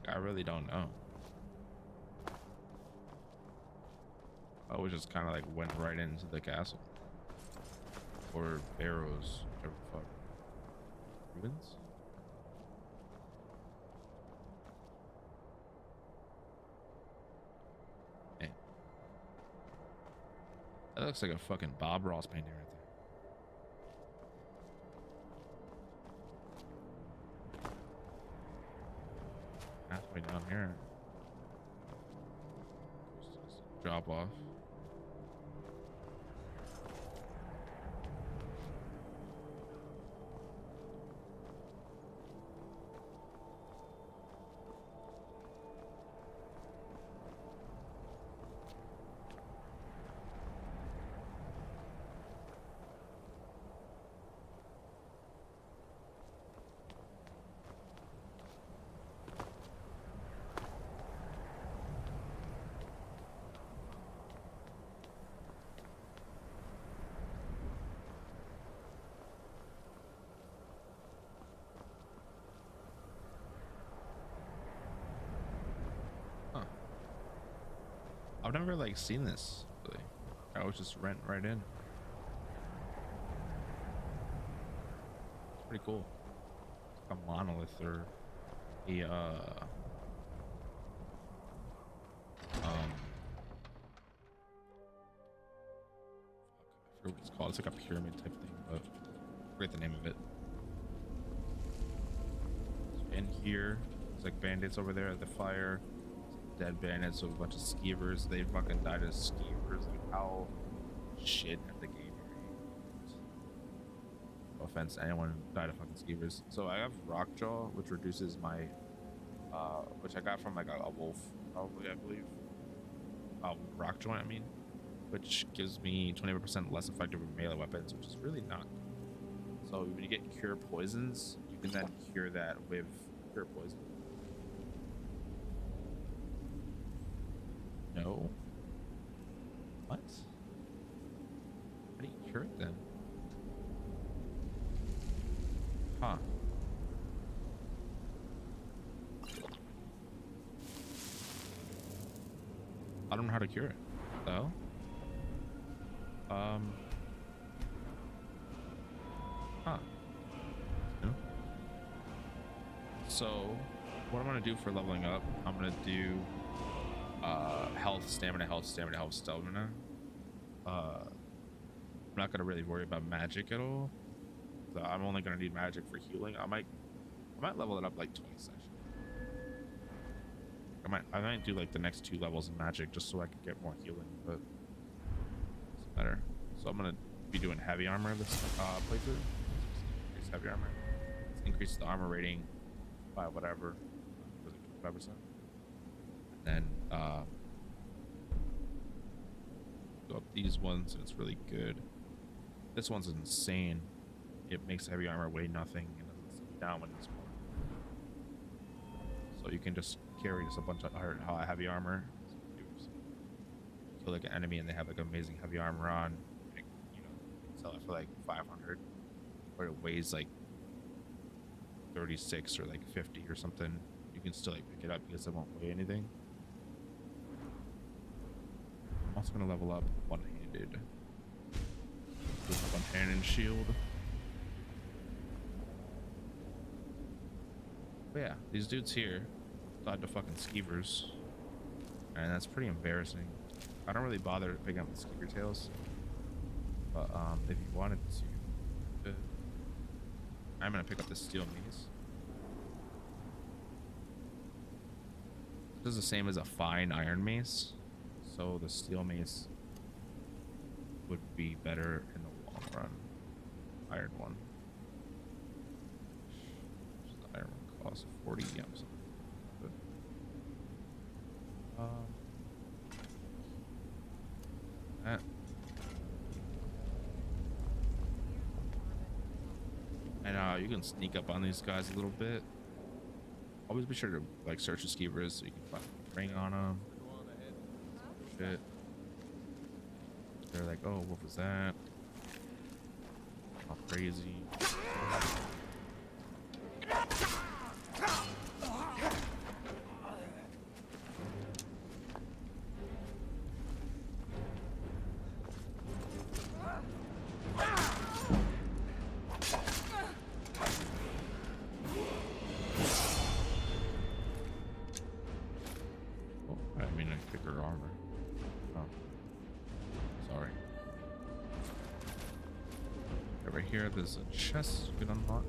I really don't know. I was just kind of like went right into the castle. Or Barrows, whatever the fuck. Ruins? Hey. That looks like a fucking Bob Ross painting right there. Halfway down here. Drop off. I've never like seen this really. I was just rent right in. It's pretty cool. It's like a monolith or a called. It's like a pyramid type thing, but I forget the name of it. In here, there's like bandits over there at the fire. Dead bandits with a bunch of skeevers. They fucking died as skeevers. Like, how shit at the game. No offense to anyone who died of fucking skeevers. So I have Rockjaw, which reduces my, which I got from like a wolf, probably, I believe. Rock joint, I mean, which gives me 20% less effective with melee weapons, which is really not good. So when you get cure poisons, you can then cure that with cure poison. No. What? How do you cure it then? Huh. I don't know how to cure it. What the hell? Huh. No. So, what I'm gonna do for leveling up, I'm gonna do health, stamina, health, stamina, health, stamina. I'm not gonna really worry about magic at all. So I'm only gonna need magic for healing. I might level it up like twice actually. I might do like the next 2 levels in magic just so I can get more healing, but it's better. So I'm gonna be doing heavy armor this playthrough. Increase heavy armor. Let's increase the armor rating by whatever. Was it 25%? And then go up these ones and it's really good. This one's insane. It makes heavy armor weigh nothing and doesn't slow you down when it's more. So you can just carry just a bunch of heavy armor. Kill like an enemy and they have like amazing heavy armor on. You know, sell it for like 500, or it weighs like 36 or like 50 or something. You can still like pick it up because it won't weigh anything. I'm also gonna level up one-handed. One-handed shield. But yeah, these dudes here died to fucking skeevers, and that's pretty embarrassing. I don't really bother picking up the skeever tails, but if you wanted to, I'm gonna pick up the steel mace. This is the same as a fine iron mace, so the steel mace would be better in the long run. Iron one. The iron one costs 40 yams. That. And you can sneak up on these guys a little bit. Always be sure to like search the skeevers so you can find a ring on them. Shit. They're like, oh, what was that? All crazy. Here, there's a chest you can unlock.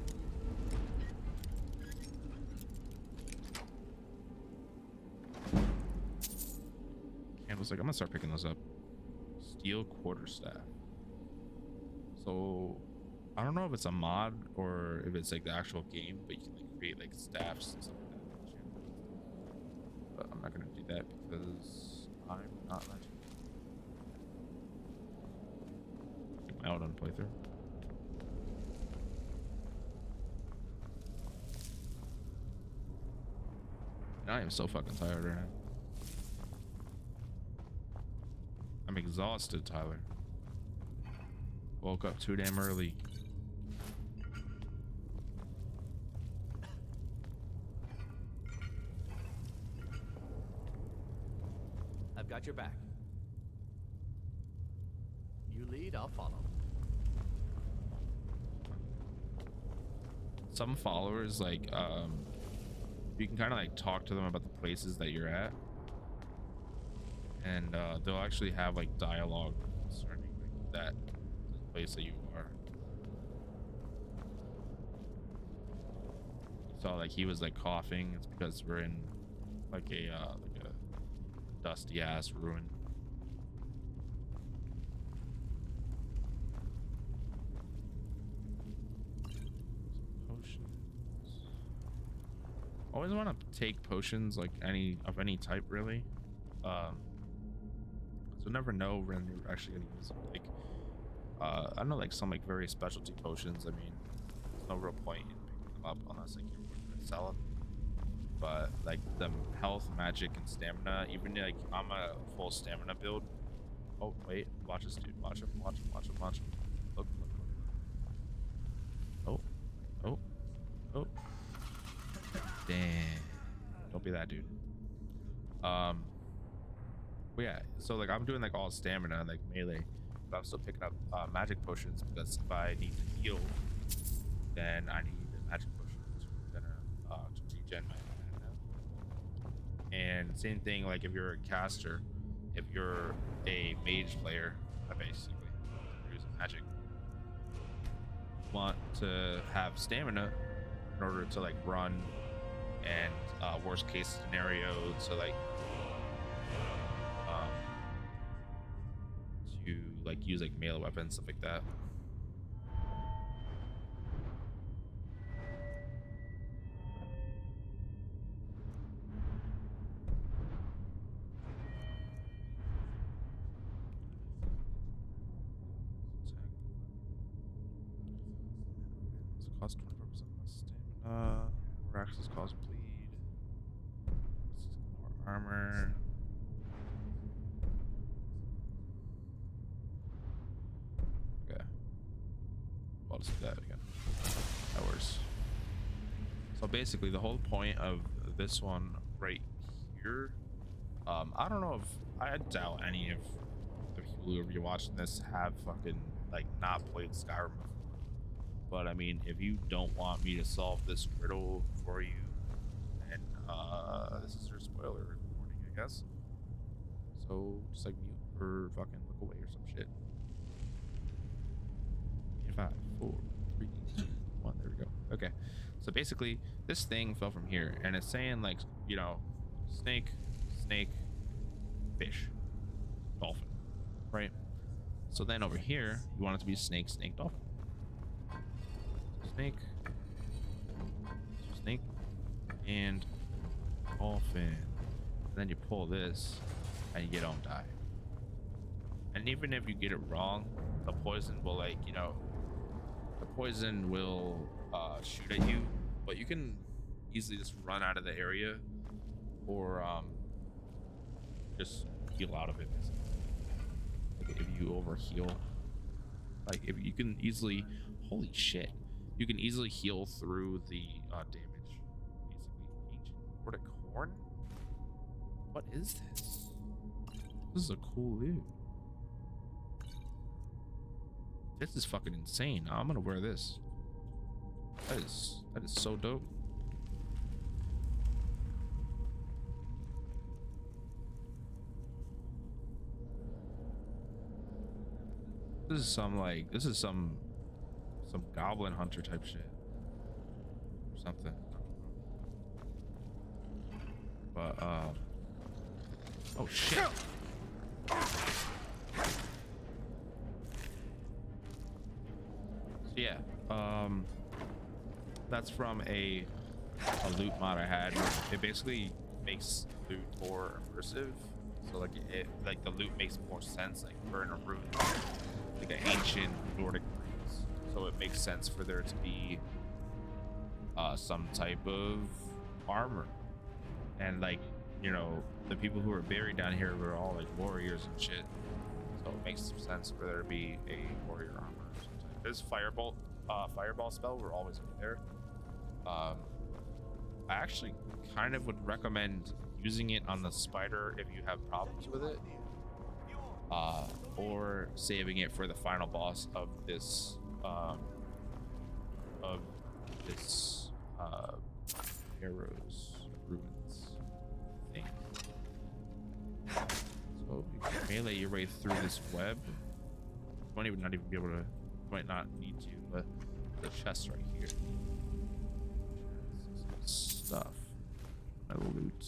Candles, like I'm gonna start picking those up. Steel quarterstaff. So I don't know if it's a mod or if it's like the actual game, but you can like create like staffs and stuff like that. But I'm not gonna do that because I'm not legend. Check my out on playthrough. I am so fucking tired right now. I'm exhausted, Tyler. Woke up too damn early. I've got your back. You lead, I'll follow. Some followers like you can kind of like talk to them about the places that you're at, and they'll actually have like dialogue concerning like, that place that you are. So like he was like coughing. It's because we're in like a dusty ass ruin. Potions. Always want to take potions like any type really. So never know when you're actually gonna use them. Like I don't know, like some like very specialty potions. I mean, there's no real point in picking them up unless like you're going to sell them. But like the health, magic, and stamina, even like I'm a full stamina build. Oh wait, watch this dude. Watch him. Watch him. Watch him. Watch him. Look. Oh. Oh. Oh. Damn. Don't be that dude. But yeah, so like I'm doing like all stamina, like melee, but I'm still picking up magic potions because if I need to heal, then I need a magic potion to regen my mana. And same thing, like if you're a caster, if you're a mage player, basically use magic, you want to have stamina in order to like run, and worst case scenario to like to like use like melee weapons, stuff like that. Cost 24% less stamina. More access cause bleed. More armor. Okay. I'll just do that again. That works. So basically, the whole point of this one right here. I don't know if I doubt any of the people who are watching this have fucking like not played Skyrim before. But I mean, if you don't want me to solve this riddle for you, then this is your spoiler warning, I guess. So just like mute or fucking look away or some shit. 5, 4, 3, 2, 1. There we go. Okay. So basically, this thing fell from here, and it's saying like, you know, snake, fish, dolphin, right? So then over here, you want it to be snake, dolphin. Snake, and dolphin. And then you pull this, and you don't die. And even if you get it wrong, the poison will like, you know, the poison will shoot at you, but you can easily just run out of the area or just heal out of it. Like if you overheal, like if you can easily, holy shit, you can easily heal through the damage. Basically, ancient Nordic horn. What is this? This is a cool loot. This is fucking insane. I'm gonna wear this. That is so dope. This is some goblin hunter type shit or something. But oh shit. So yeah, that's from a loot mod I had. It basically makes loot more immersive. So like like the loot makes more sense. Like we're in a ruin, like an ancient Nordic ruins. So it makes sense for there to be some type of armor, and like, you know, the people who are buried down here were all like warriors and shit. So it makes some sense for there to be a warrior armor. This fireball spell will always be there. I actually kind of would recommend using it on the spider if you have problems with it, or saving it for the final boss of this Barrow's ruins thing. So you can melee your way through this web. You won't even not even be able to Might not need to, but the chest right here. Stuff. My loot.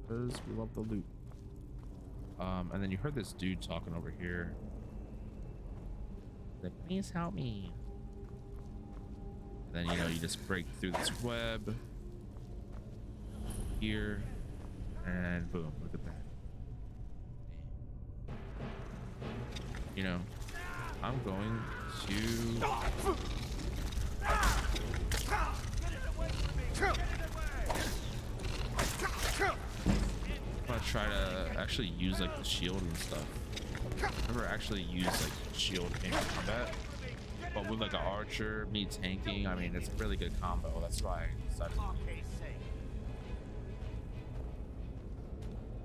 Because we love the loot. And then you heard this dude talking over here. Like, please help me. And then, you know, you just break through this web. Here. And boom, look at that. You know, I'm going to... I'm gonna try to actually use like the shield and stuff. I've never actually used like shield in combat, but with like an archer, me tanking, I mean, it's a really good combo. That's why I decided to do it.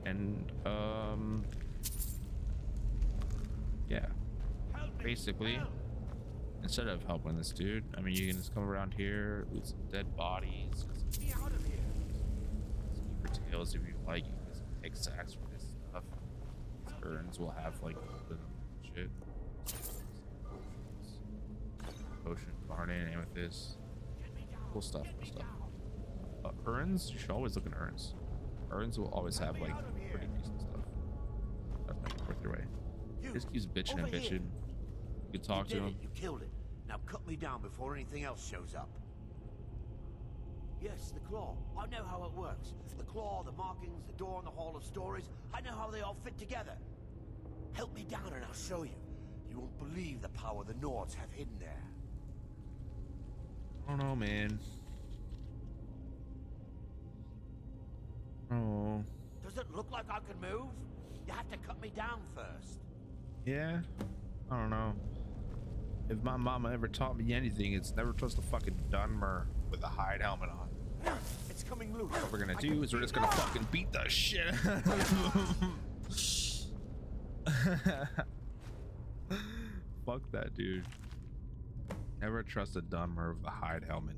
And yeah, basically, instead of helping this dude, I mean, you can just come around here, loot some dead bodies, get out of here. Some tails if you like. You can get some pickaxe for this stuff. These urns will have like shit. Potion, garnet, amethyst. Cool stuff, cool stuff. Urns, you should always look in urns. Urns will always have like pretty decent stuff. That might be worth your way. Just keeps bitching and bitching. You can talk to him. You killed it. Now cut me down before anything else shows up. Yes, the claw. I know how it works. The claw, the markings, the door in the Hall of Stories. I know how they all fit together. Help me down and I'll show you. You won't believe the power the Nords have hidden there. I don't know, man. Oh. Does it look like I can move? You have to cut me down first. Yeah? I don't know. If my mama ever taught me anything, it's never trust a fucking Dunmer with a hide helmet on. It's coming loose. What we're gonna do is we're just gonna fucking beat the shit out of him. Fuck that dude. Never trust a Dunmer with a hide helmet.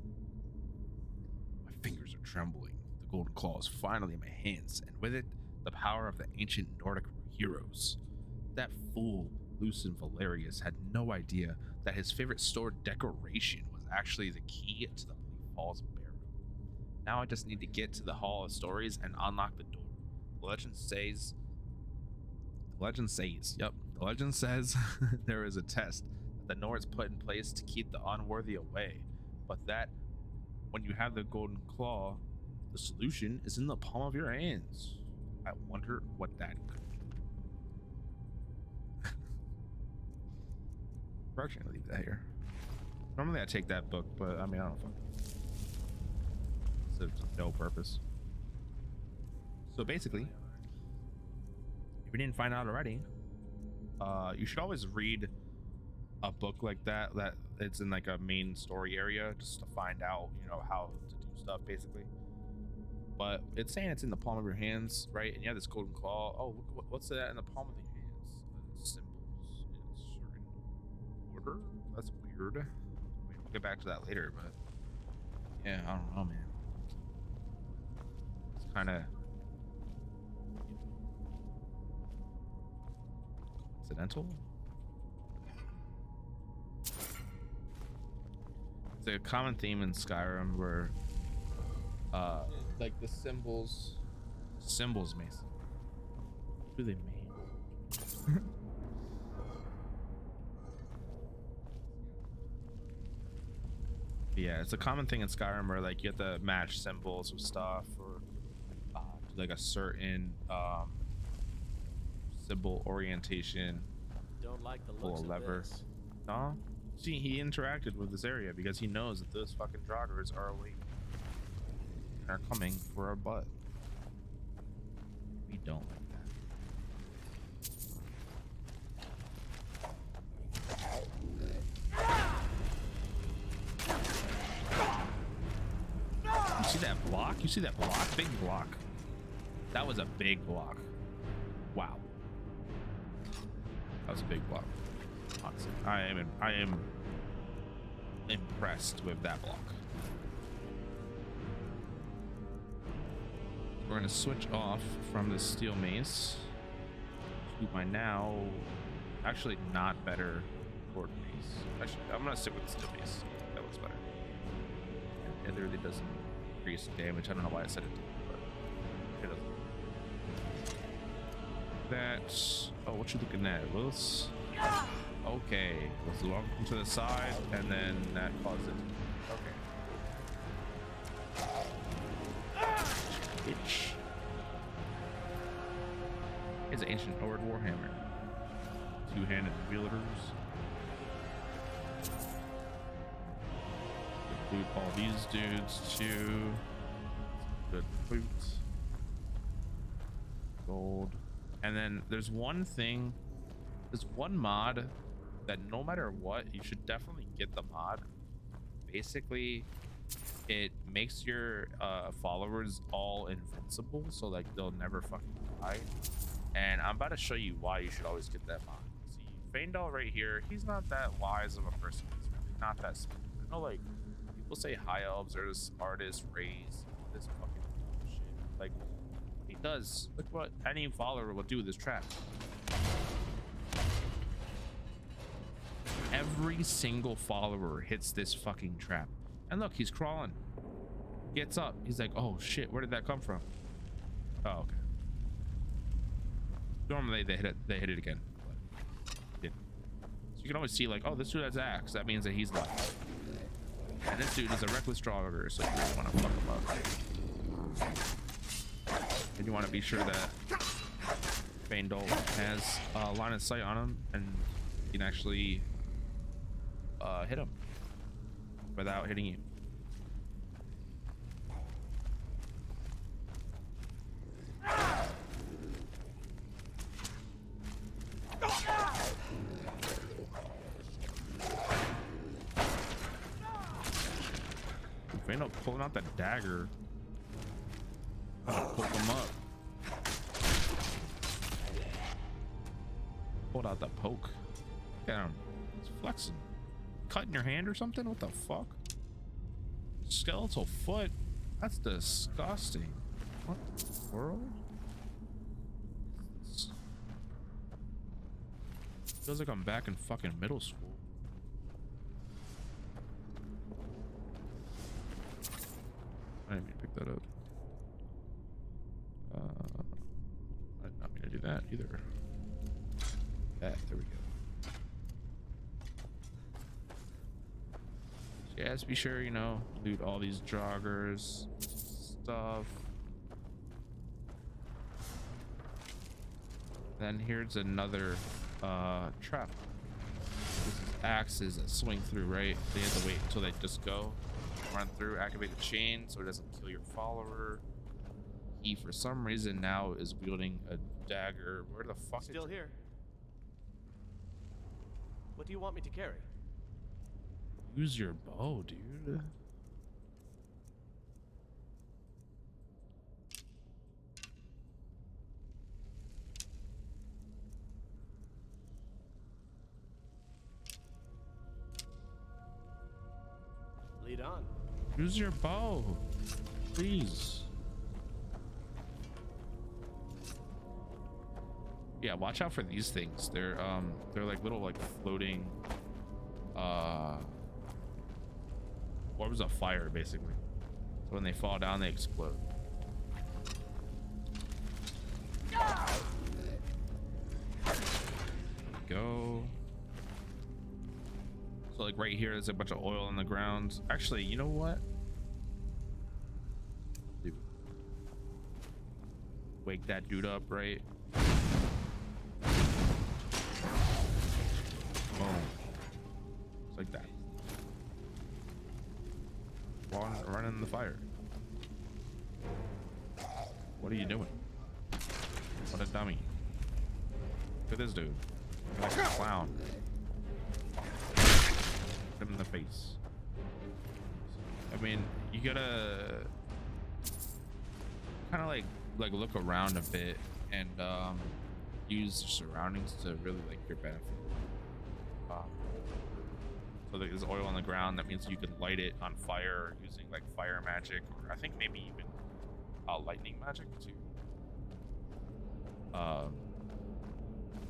My fingers are trembling. The golden claw is finally in my hands, and with it, the power of the ancient Nordic heroes. That fool, Lucien Valerius, had no idea that his favorite sword decoration was actually the key to the Bleak Falls Barrow. Now I just need to get to the Hall of Stories and unlock the door. The legend says, there is a test that the Nords put in place to keep the unworthy away, but that when you have the golden claw, the solution is in the palm of your hands. I wonder what that could be. We're actually gonna leave that here. Normally I take that book, but I mean, I don't fucking. Serves no purpose. So basically, if you didn't find out already, you should always read a book like that it's in like a main story area, just to find out, you know, how to do stuff basically. But it's saying it's in the palm of your hands, right? And you have this golden claw. Oh, look, what's that in the palm of the hands? Symbols in a certain order. That's weird. I mean, we'll get back to that later, but yeah, I don't know, man. It's kind of coincidental. It's a common theme in Skyrim where like the symbols Mason. What do they mean? Yeah, it's a common thing in Skyrim where like you have to match symbols with stuff, or do like a certain symbol orientation. Don't like the looks of lever. this. No, see, he interacted with this area because he knows that those fucking joggers are awake and are coming for our butt. We don't like that. You see that block? You see that block? Big block. That was a big block. Wow. That was a big block. Honestly, I am impressed with that block. We're gonna switch off from the steel mace to my now actually not better Sword base. Actually, I'm gonna stick with the steel base. That looks better. It literally doesn't increase damage. I don't know why I said it, but it doesn't. That's. Oh, what you looking at, Willis? Okay, let's lump to the side, and then that causes it. Okay. Bitch. It's an ancient Horde Warhammer. Two-handed wielders. Loot all these dudes too. Good loot. Gold. And then there's one thing. There's one mod that no matter what, you should definitely get the mod. Basically, it makes your followers all invincible, so like they'll never fucking die. And I'm about to show you why you should always get that mod. See, Faendal right here, he's not that wise of a person. He's really not that smart. I know, like, people say high elves are the smartest race, this fucking shit. Like, he does. Look what any follower will do with this trap. Every single follower hits this fucking trap. And look, he's crawling. Gets up. He's like, oh shit, where did that come from? Oh, okay. Normally they hit it again. But didn't. So you can always see like, oh, this dude has axe. That means that he's alive. And this dude is a reckless drawer, so you really want to fuck him up. And you want to be sure that Faendal has a line of sight on him and you can actually hit him without hitting you. Faendal pulling out that dagger. Pull him up. Pulled out the poke. Look at him. He's flexing. Cut in your hand or something? What the fuck? Skeletal foot? That's disgusting. What the world? Feels like I'm back in fucking middle school. I didn't mean to pick that up. I did not mean to do that either. There we go. Yes, be sure, you know, loot all these joggers stuff. Then here's another trap. This is axes that swing through, right? So you have to wait until they just go. Run through, activate the chain so it doesn't kill your follower. He, for some reason, now is wielding a dagger. Where the fuck Still is here. What do you want me to carry? Use your bow, dude. Lead on. Use your bow, please. Yeah, watch out for these things. They're like little like floating orbs of fire, basically. So when they fall down, they explode. Go. So like right here, there's a bunch of oil on the ground. Actually, you know what? Dude. Wake that dude up, right? Boom. Just like that. Run in the fire. What are you doing? What a dummy. Look at this dude. Like a clown. Hit him in the face. I mean, you gotta kind of like look around a bit and use your surroundings to really like your benefit. So there's oil on the ground. That means you can light it on fire using like fire magic, or I think maybe even lightning magic too.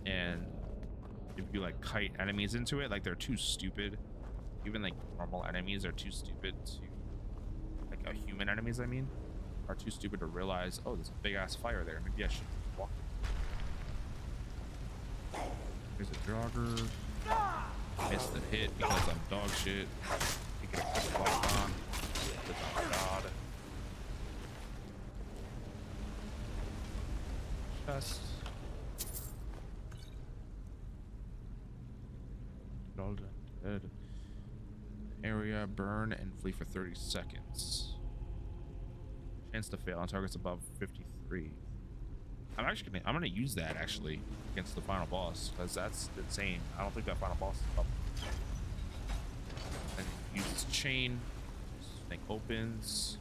And if you like kite enemies into it, like they're too stupid. Even like normal enemies are too stupid to, like human enemies, I mean, are too stupid to realize, oh, there's a big ass fire there. Maybe I should walk. There's a jogger. Missed the hit because I'm dog shit. You get a quick walk on. Oh god. Chest. All dead. Area, burn and flee for 30 seconds. Chance to fail on targets above 53. I'm gonna use that actually against the final boss, because that's insane. I don't think that final boss is up. And use this chain. This thing opens.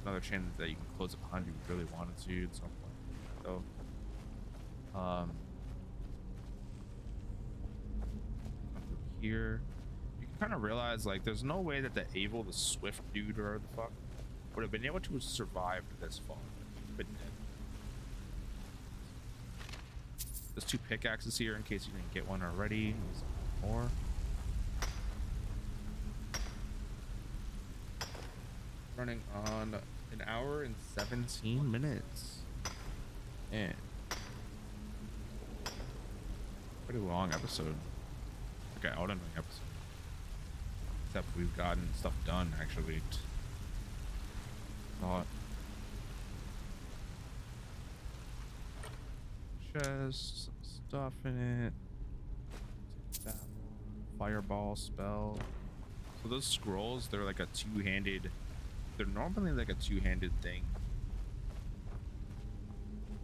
Another chain that you can close it behind you if you really wanted to at some point. So here you can kind of realize like there's no way that the Swift dude or the fuck would have been able to survive this far. Been dead. There's 2 pickaxes here in case you didn't get one already. There's more. Running on an hour and 17 minutes. And pretty long episode. Okay, Elden Ring episode. Except we've gotten stuff done actually. Thought. Chest, some stuff in it. Take that fireball spell. So those scrolls, they're like a two-handed. They're normally like a two-handed thing.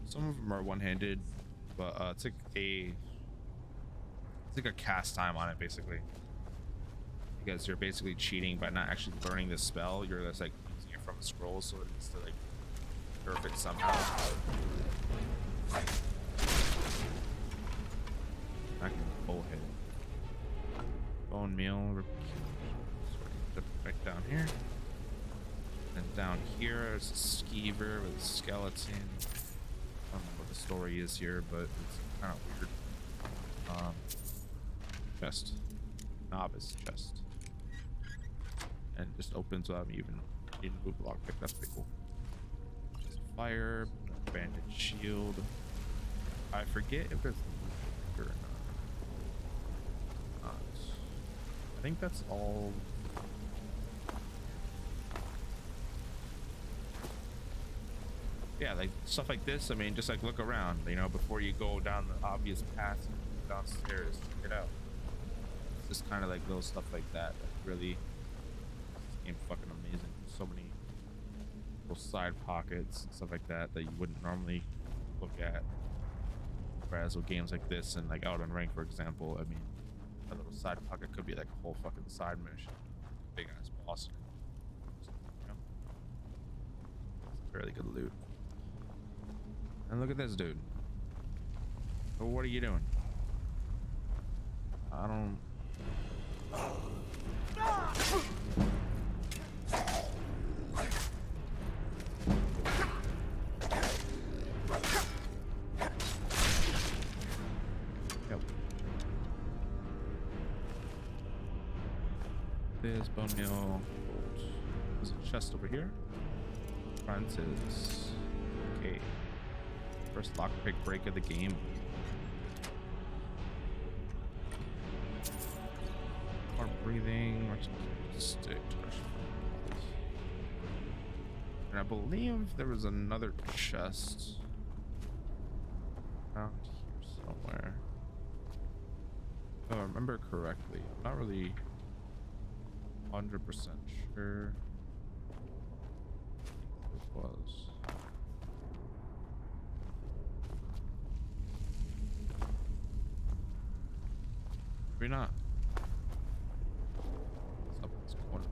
Some of them are one-handed, but it's like a cast time on it basically. Because you're basically cheating by not actually learning the spell. You're just like using it from the scroll, so it needs to like nerf it somehow. Back in the full hit. Bone meal. Right down here. And down here is a skeever with a skeleton. I don't know what the story is here, but it's kind of weird. Chest. Novice chest. And it just opens without me even needing to move the lockpick. That's pretty cool. Just fire, bandit shield. I forget if there's or not. I think that's all. Yeah, like stuff like this. I mean, just like look around, you know, before you go down the obvious path downstairs. Check it out. It's just kind of like little stuff like that that really this game fucking amazing. So many little side pockets and stuff like that that you wouldn't normally look at. Whereas with games like this and like Elden Ring, for example, I mean, a little side pocket could be like a whole fucking side mission, big ass boss. You know? It's fairly good loot. And look at this dude. So what are you doing? I don't. Yep. There's bone meal. There's a chest over here. Francis. Okay. First lockpick break of the game. More breathing. Stick. And I believe there was another chest around here somewhere. If I remember correctly. I'm not really 100% sure. It was. Maybe not. What's up in this corner?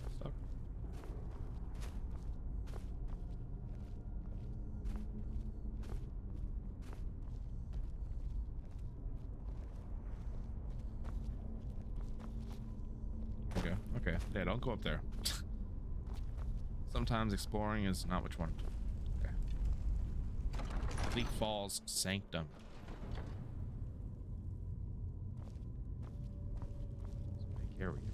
What's up? Yeah, don't go up there. Sometimes exploring is not what you want to do. Okay. Bleak Falls Sanctum. Here we go.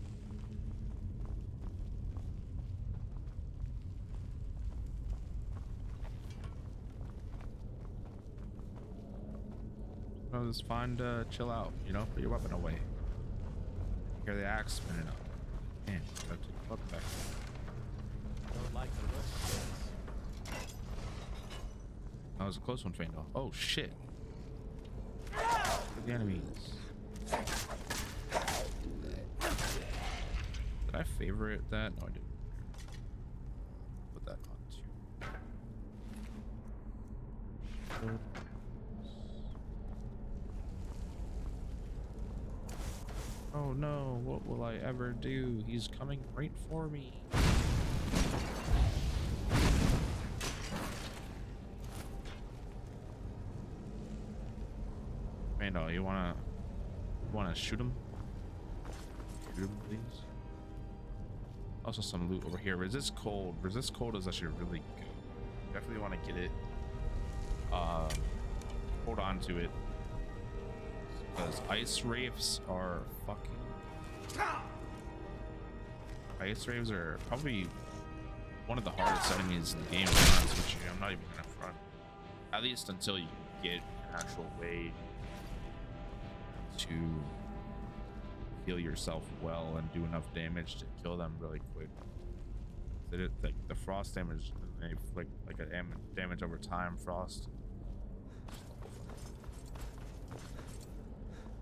No, it's fine to chill out, you know, put your weapon away. Hear the axe spinning up. Man, gotta take the weapon back. Don't like the looks of this. That was a close one, Fandor. Oh shit. Look at the enemies. Did I favorite that? No, I didn't. Put that on too. Oh no, what will I ever do? He's coming right for me. Randall, you wanna shoot him? Shoot him, please. Also some loot over here. Resist cold. Resist cold is actually really good. Definitely want to get it. Hold on to it. Because ice wraiths are fucking. Ice wraiths are probably one of the hardest enemies in the game. Which I'm not even gonna front. At least until you get an actual way to heal yourself well and do enough damage to kill them really quick. Like the frost damage, they inflict like a damage over time. Frost.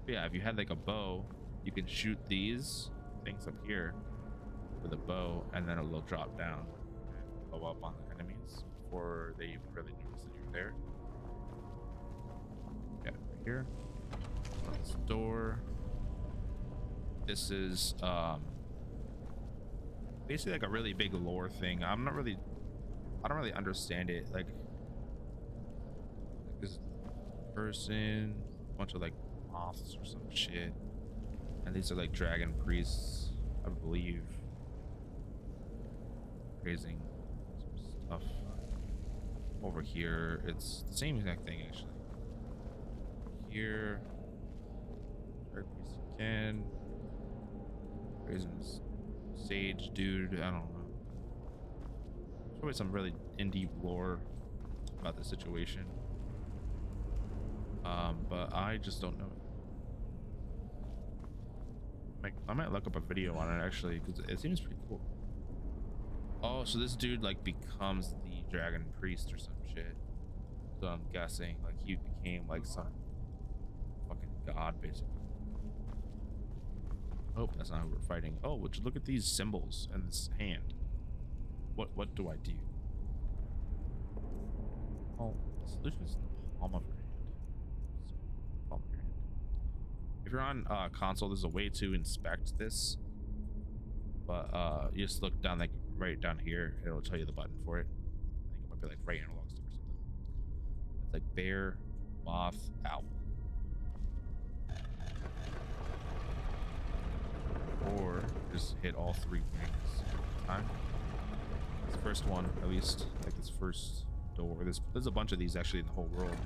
But yeah, if you had like a bow, you can shoot these things up here with a bow, and then it'll drop down and blow up on the enemies before they even really notice that you're there. Yeah, right here. This door. This is basically like a really big lore thing. I don't really understand it. Like this person, a bunch of like moths or some shit, and these are like dragon priests, I believe, raising some stuff. Over here, it's the same exact thing actually. Here, dragon priest again. Raising this sage dude, I don't know. There's probably some really in-deep lore about the situation. But I just don't know it. I might look up a video on it actually, because it seems pretty cool. Oh, so this dude like becomes the dragon priest or some shit. So I'm guessing like he became like some fucking god basically. Oh, that's not who we're fighting. Oh, would you look at these symbols and this hand? What do I do? Oh, the solution is in the palm of your hand. So, palm of your hand. If you're on console, there's a way to inspect this, but you just look down like right down here. It'll tell you the button for it. I think it might be like right analog stick or something. It's like bear, moth, owl. Or just hit all three wings at a time. This first one, at least, like this first door. There's a bunch of these actually in the whole world,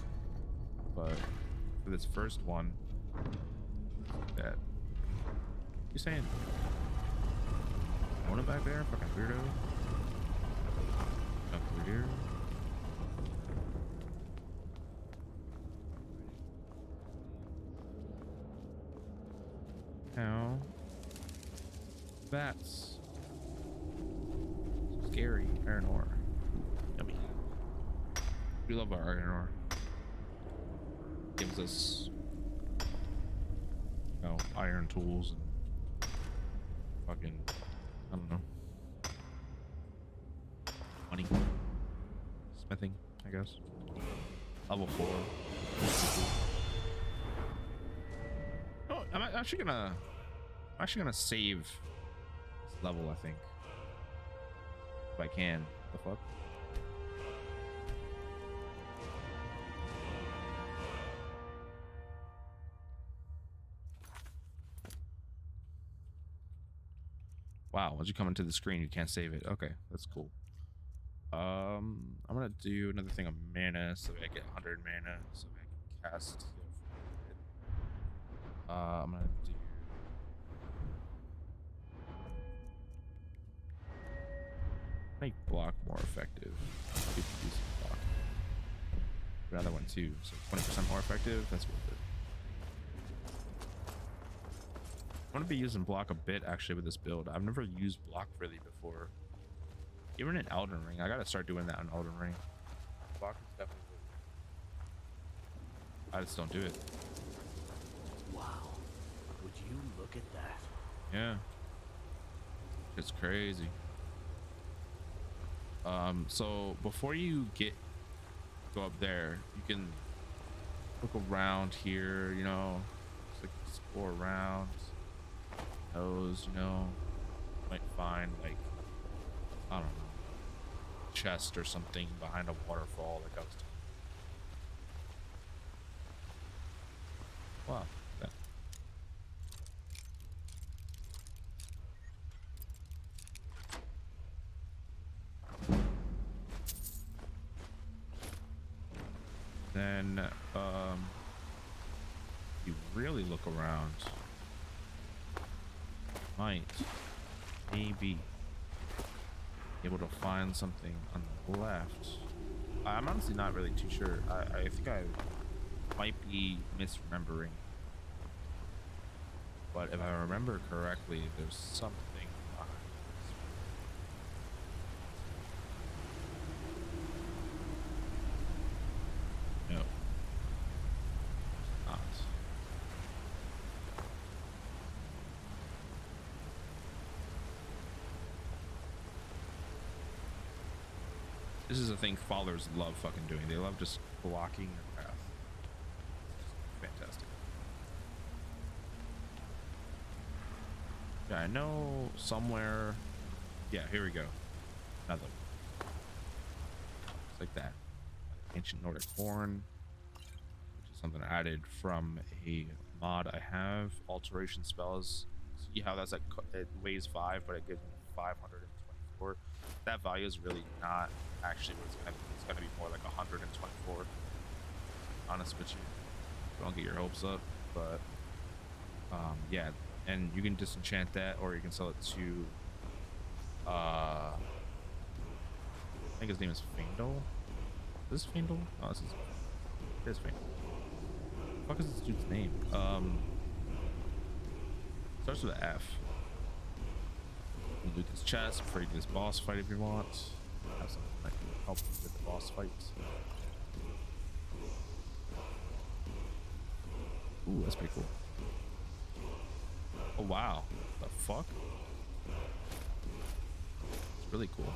but for this first one, like that. You saying? Going back there, fucking weirdo. Up through here. Now. That's scary. Iron ore. Yummy. We love our iron ore. Gives us, you know, iron tools and fucking, I don't know, money, smithing, I guess. Level 4. Oh, I'm actually gonna save level, I think, if I can. The fuck? Wow, once you come into the screen, you can't save it. Okay, that's cool. I'm gonna do another thing of mana, so I get 100 mana, so I can cast heal for it. I'm gonna do make block more effective. People use block. Another one too, so 20% more effective. That's worth it. I'm gonna be using block a bit actually with this build. I've never used block really before. Even in Elden Ring, I gotta start doing that in Elden Ring. Block is definitely good. I just don't do it. Wow. Would you look at that? Yeah. It's crazy. So before you go up there, you can look around here, you know, just like explore around. Those, you know, might find like, I don't know, chest or something behind a waterfall like I was talking. Wow. Then you really look around, might maybe able to find something on the left. I'm honestly not really too sure. I think I might be misremembering, but if I remember correctly, there's something behind this. No. Not. This is a thing fathers love fucking doing. They love just blocking your path. Fantastic. Yeah, I know somewhere. Yeah, here we go. Another one. It's like that. Ancient Nordic horn, which is something I added from a mod I have. Alteration spells. See how that's like, it weighs 5, but it gives me 524. That value is really not actually what it's gonna be. It's gonna be more like 124. Honest with you, don't get your hopes up, but yeah, and you can disenchant that, or you can sell it to I think his name is Faendal. Is this Faendal? Oh, this is, it is Faendal. What the fuck is this dude's name? Starts with an F. You can loot this chest before you do this boss fight if you want. Have something that can help you with the boss fights. Ooh, that's pretty cool. Oh wow, the fuck? It's really cool.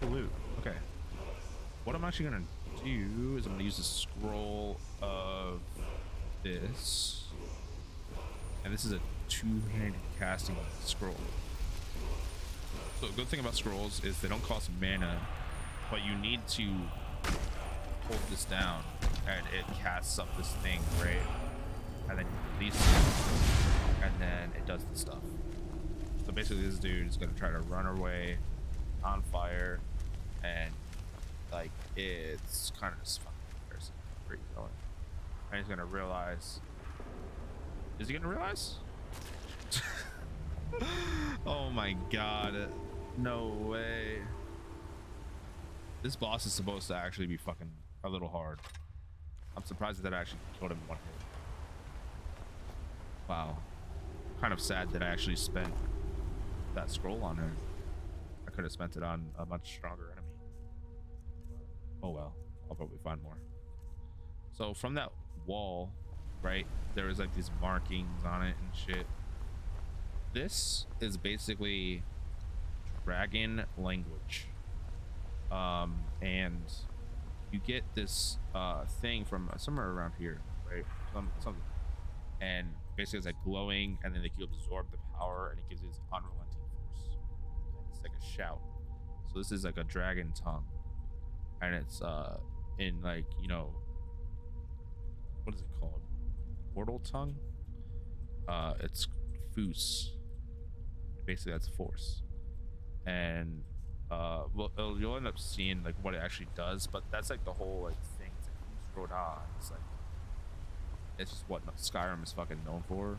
Cool loot. Okay. What I'm actually gonna do is I'm gonna use the scroll of this. And this is a two-handed casting scroll. So the good thing about scrolls is they don't cost mana, but you need to hold this down and it casts up this thing, right? And then you release it, and then it does the stuff. So basically this dude is gonna try to run away on fire, and like it's kind of just fucking embarrassing where he's going. And he's gonna realize. Is he gonna realize? Oh my god. No way. This boss is supposed to actually be fucking a little hard. I'm surprised that I actually killed him in one hit. Wow. Kind of sad that I actually spent that scroll on her. I could have spent it on a much stronger enemy. Oh well. I'll probably find more. So from that wall, right, there was like these markings on it and shit. This is basically dragon language, and you get this thing from somewhere around here, right? Something, and basically it's like glowing, and then you absorb the power, and it gives you this unrelenting force, and it's like a shout. So this is like a dragon tongue, and it's in like, you know, what is it called? Mortal tongue. It's Foos. Basically, that's force. And well, you'll end up seeing like what it actually does, but that's like the whole like thing to Rhode Island. It's like it's just what Skyrim is fucking known for.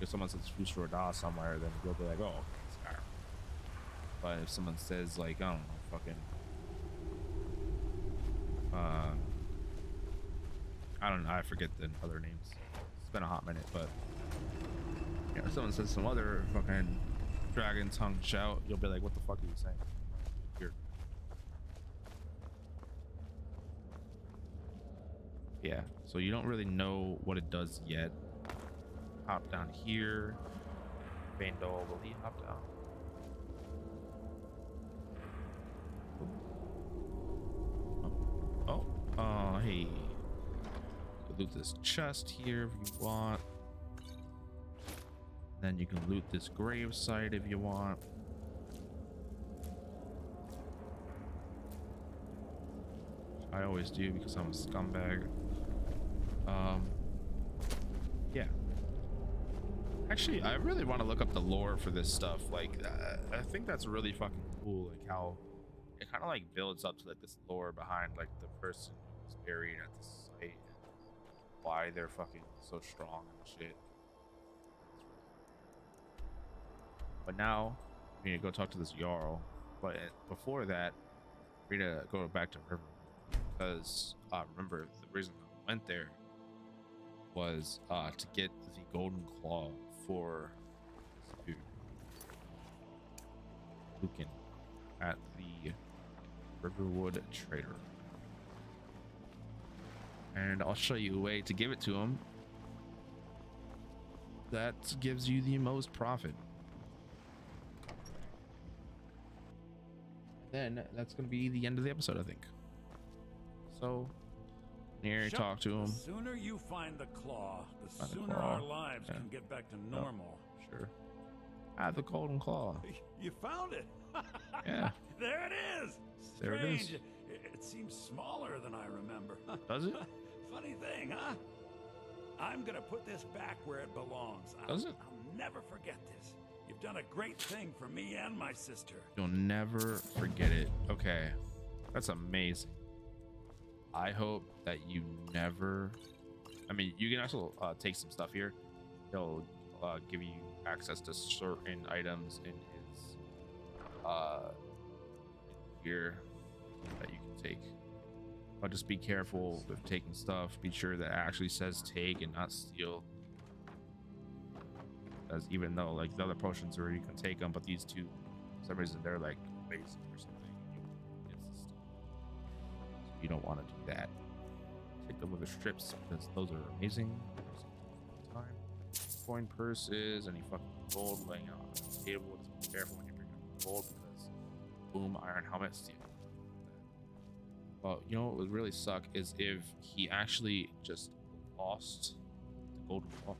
If someone says Fus Roda somewhere, then you'll be like, oh, okay, Skyrim. But if someone says like, I don't know, fucking I don't know, I forget the other names. It's been a hot minute, but you know, if someone says some other fucking dragon tongue shout, you'll be like, what the fuck are you saying? Here. Yeah, so you don't really know what it does yet. Hop down here. Vandal, will he hop down? Oh, hey. Loot this chest here if you want. Then you can loot this grave site if you want. I always do because I'm a scumbag. Yeah. Actually, I really want to look up the lore for this stuff. Like, I think that's really fucking cool. Like how it kind of like builds up to like this lore behind like the person who's buried at the site and why they're fucking so strong and shit. But now we need to go talk to this Jarl. But before that, we need to go back to Riverwood because remember the reason I went there was to get the golden claw for this dude Lucan at the Riverwood Trader, and I'll show you a way to give it to him that gives you the most profit. Then that's gonna be the end of the episode, I think. So here, talk to him. The sooner you find the claw, the sooner our lives can get back to normal. Oh, sure. I have the golden claw. You found it. Yeah. There it is. There it is. It seems smaller than I remember. Does it? Funny thing, huh? I'm gonna put this back where it belongs. Does it? I'll never forget this. You've done a great thing for me and my sister. You'll never forget it. Okay. That's amazing. I hope that you never... I mean, you can also take some stuff here. He'll give you access to certain items in his here that you can take. But just be careful with taking stuff. Be sure that it actually says take and not steal. Because even though like the other potions are you can take them, but these two, for some reason they're like basic or something. So you don't want to do that. Take them with the strips because those are amazing. Time. Coin purses, any fucking gold laying out on the table. Just be careful when you bring up gold because boom, iron helmet steal. Well, you know what would really suck is if he actually just lost the golden claw.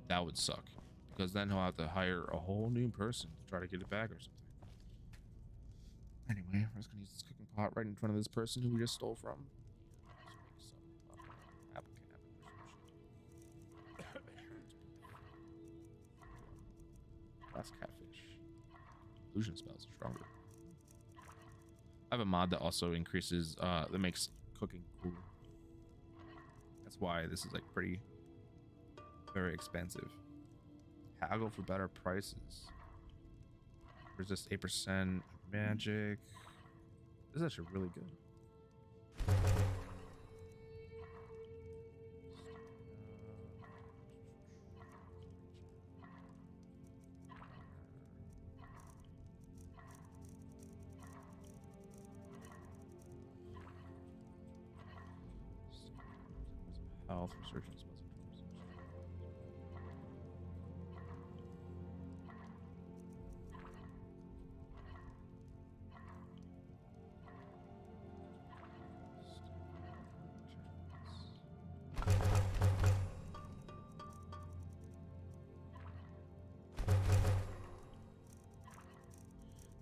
That would suck because then he'll have to hire a whole new person to try to get it back or something. Anyway, we're just gonna use this cooking pot right in front of this person who we just stole from. Just make some apple cabbage or some shit. That's catfish. Illusion spells are stronger. I have a mod that also increases that makes cooking cool. That's why this is like pretty very expensive. Haggle for better prices. Resist 8% magic. This is actually really good. Health research and spells.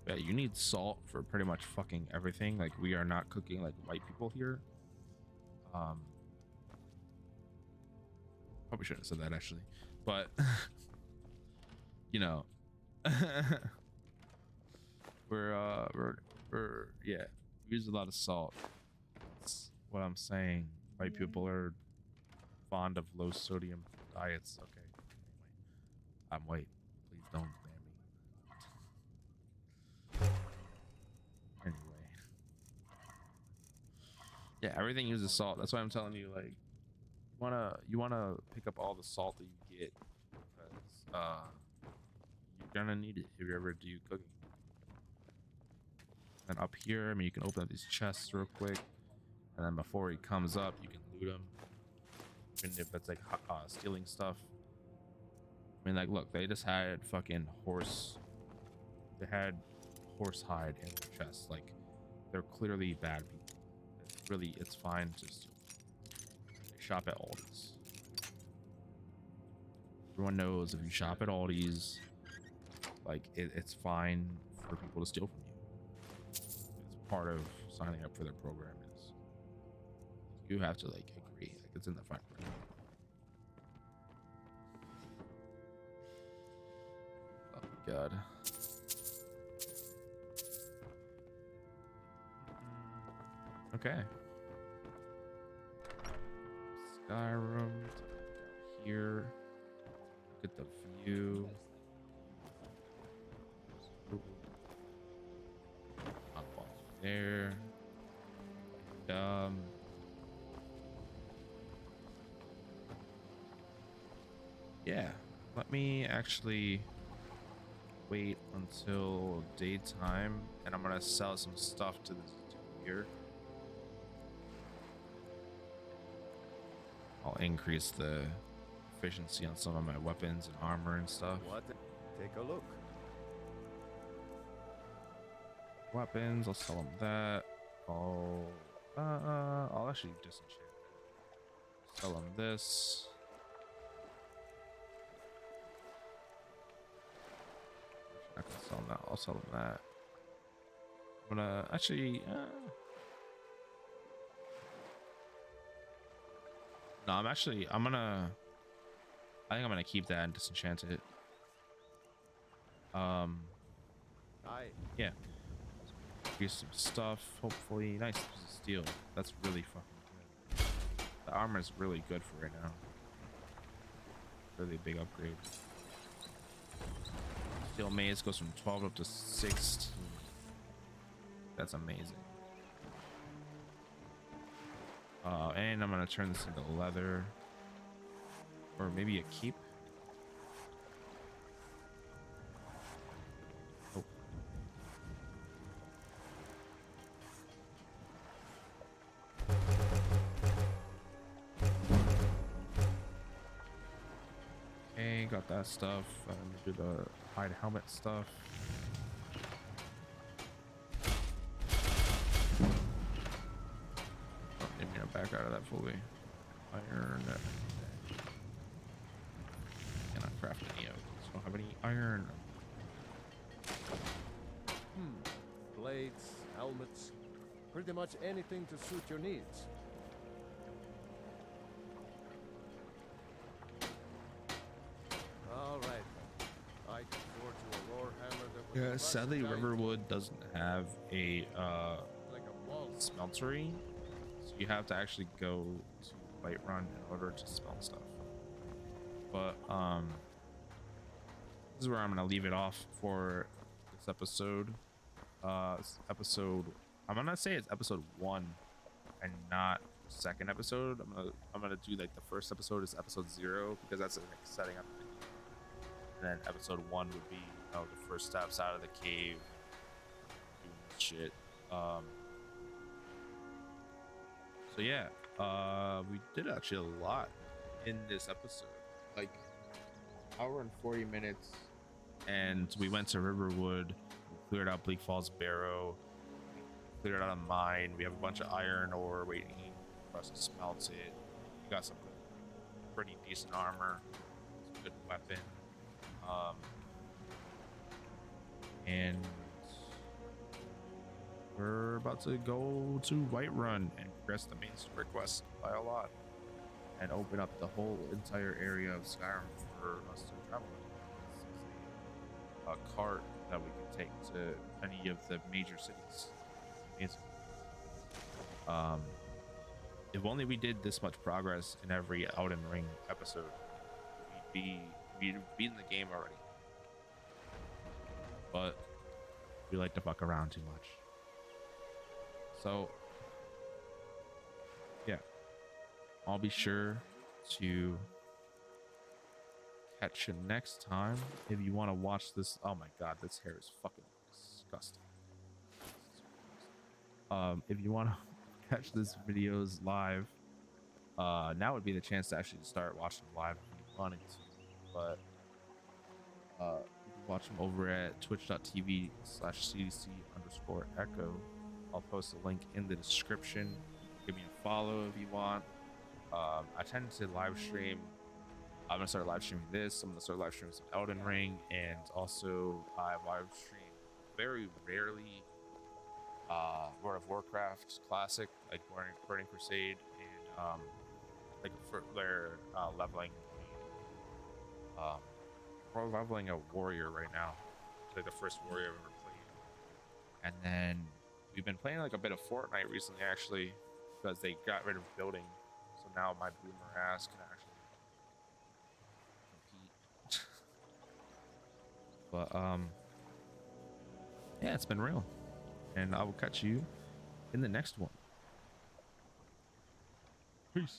Yeah, you need salt for pretty much fucking everything. Like we are not cooking like white people here. Probably shouldn't have said that actually, but you know, we're yeah, we use a lot of salt. That's what I'm saying. White people are fond of low sodium diets. Okay, anyway, I'm white. Please don't ban me. Anyway, yeah, everything uses salt. That's why I'm telling you, like, you wanna pick up all the salt that you get, because you're gonna need it if you ever do cooking. And up here, I mean, you can open up these chests real quick, and then before he comes up, you can loot him. Even if it's like stealing stuff. I mean, like, look, they just had fucking horse. They had horse hide in their chest. Like, they're clearly bad people. It's fine to steal. They shop at Aldi's. Everyone knows if you shop at Aldi's, like, it's fine for people to steal from you. It's part of signing up for their program. Is you have to, like, agree. Like, it's in the fine print. Oh god. Okay. Skyrim. Here. Look at the view. Hop off there. Yeah. Let me actually wait until daytime, and I'm gonna sell some stuff to this dude here. I'll increase the efficiency on some of my weapons and armor and stuff. What? Take a look. Weapons, I'll sell them that. I'll actually disenchant that. Sell them this. I can sell them that. I'll sell them that. I'm gonna actually. No, I'm gonna. I think I'm gonna keep that and disenchant it. Yeah. Use some stuff. Hopefully, nice piece of steel. That's really fucking good. The armor is really good for right now. Really big upgrade. Steel maze goes from 12 up to 16. That's amazing. And I'm gonna turn this into leather, or maybe a keep. Oh. Okay, got that stuff. I'm gonna do the hide helmet stuff. Back out of that fully. Iron. Cannot craft any of these. Don't have any iron. Blades, helmets, pretty much anything to suit your needs. All right. I can forge you a lore hammer that will. Yeah, sadly, Riverwood doesn't have a like a wall smeltery. You have to actually go to Whiterun in order to smelt stuff. But this is where I'm gonna leave it off for this episode. I'm gonna say it's episode 1 and not second episode. I'm gonna do like the first episode is episode 0 because that's like setting up the game. And then episode 1 would be, you know, the first steps out of the cave, doing shit. So yeah, we did actually a lot in this episode, like hour and 40 minutes, and we went to Riverwood, we cleared out Bleak Falls Barrow, cleared out a mine, we have a bunch of iron ore waiting for us to smelt it, we got some pretty decent armor, some good weapon, and we're about to go to Whiterun and progress the main story quest by a lot and open up the whole entire area of Skyrim for us to travel. a cart that we can take to any of the major cities. Amazing. If only we did this much progress in every Elden Ring episode, we'd be in the game already. But we like to fuck around too much. So yeah, I'll be sure to catch you next time. If you want to watch this, oh my god, this hair is fucking disgusting. If you want to catch this videos live, now would be the chance to actually start watching them live if you wanted to, but you can watch them over at twitch.tv/cdc_echo. I'll post a link in the description. Give me a follow if you want. I tend to live stream. I'm gonna start live streaming this. I'm gonna start live streaming some Elden Ring, and also I live stream very rarely World of Warcraft Classic, like Burning Crusade, and like for their leveling. We're leveling a warrior right now, like the first warrior I've ever played, and then we've been playing like a bit of Fortnite recently, actually, because they got rid of building, so now my boomer ass can actually compete. But yeah, it's been real, and I will catch you in the next one.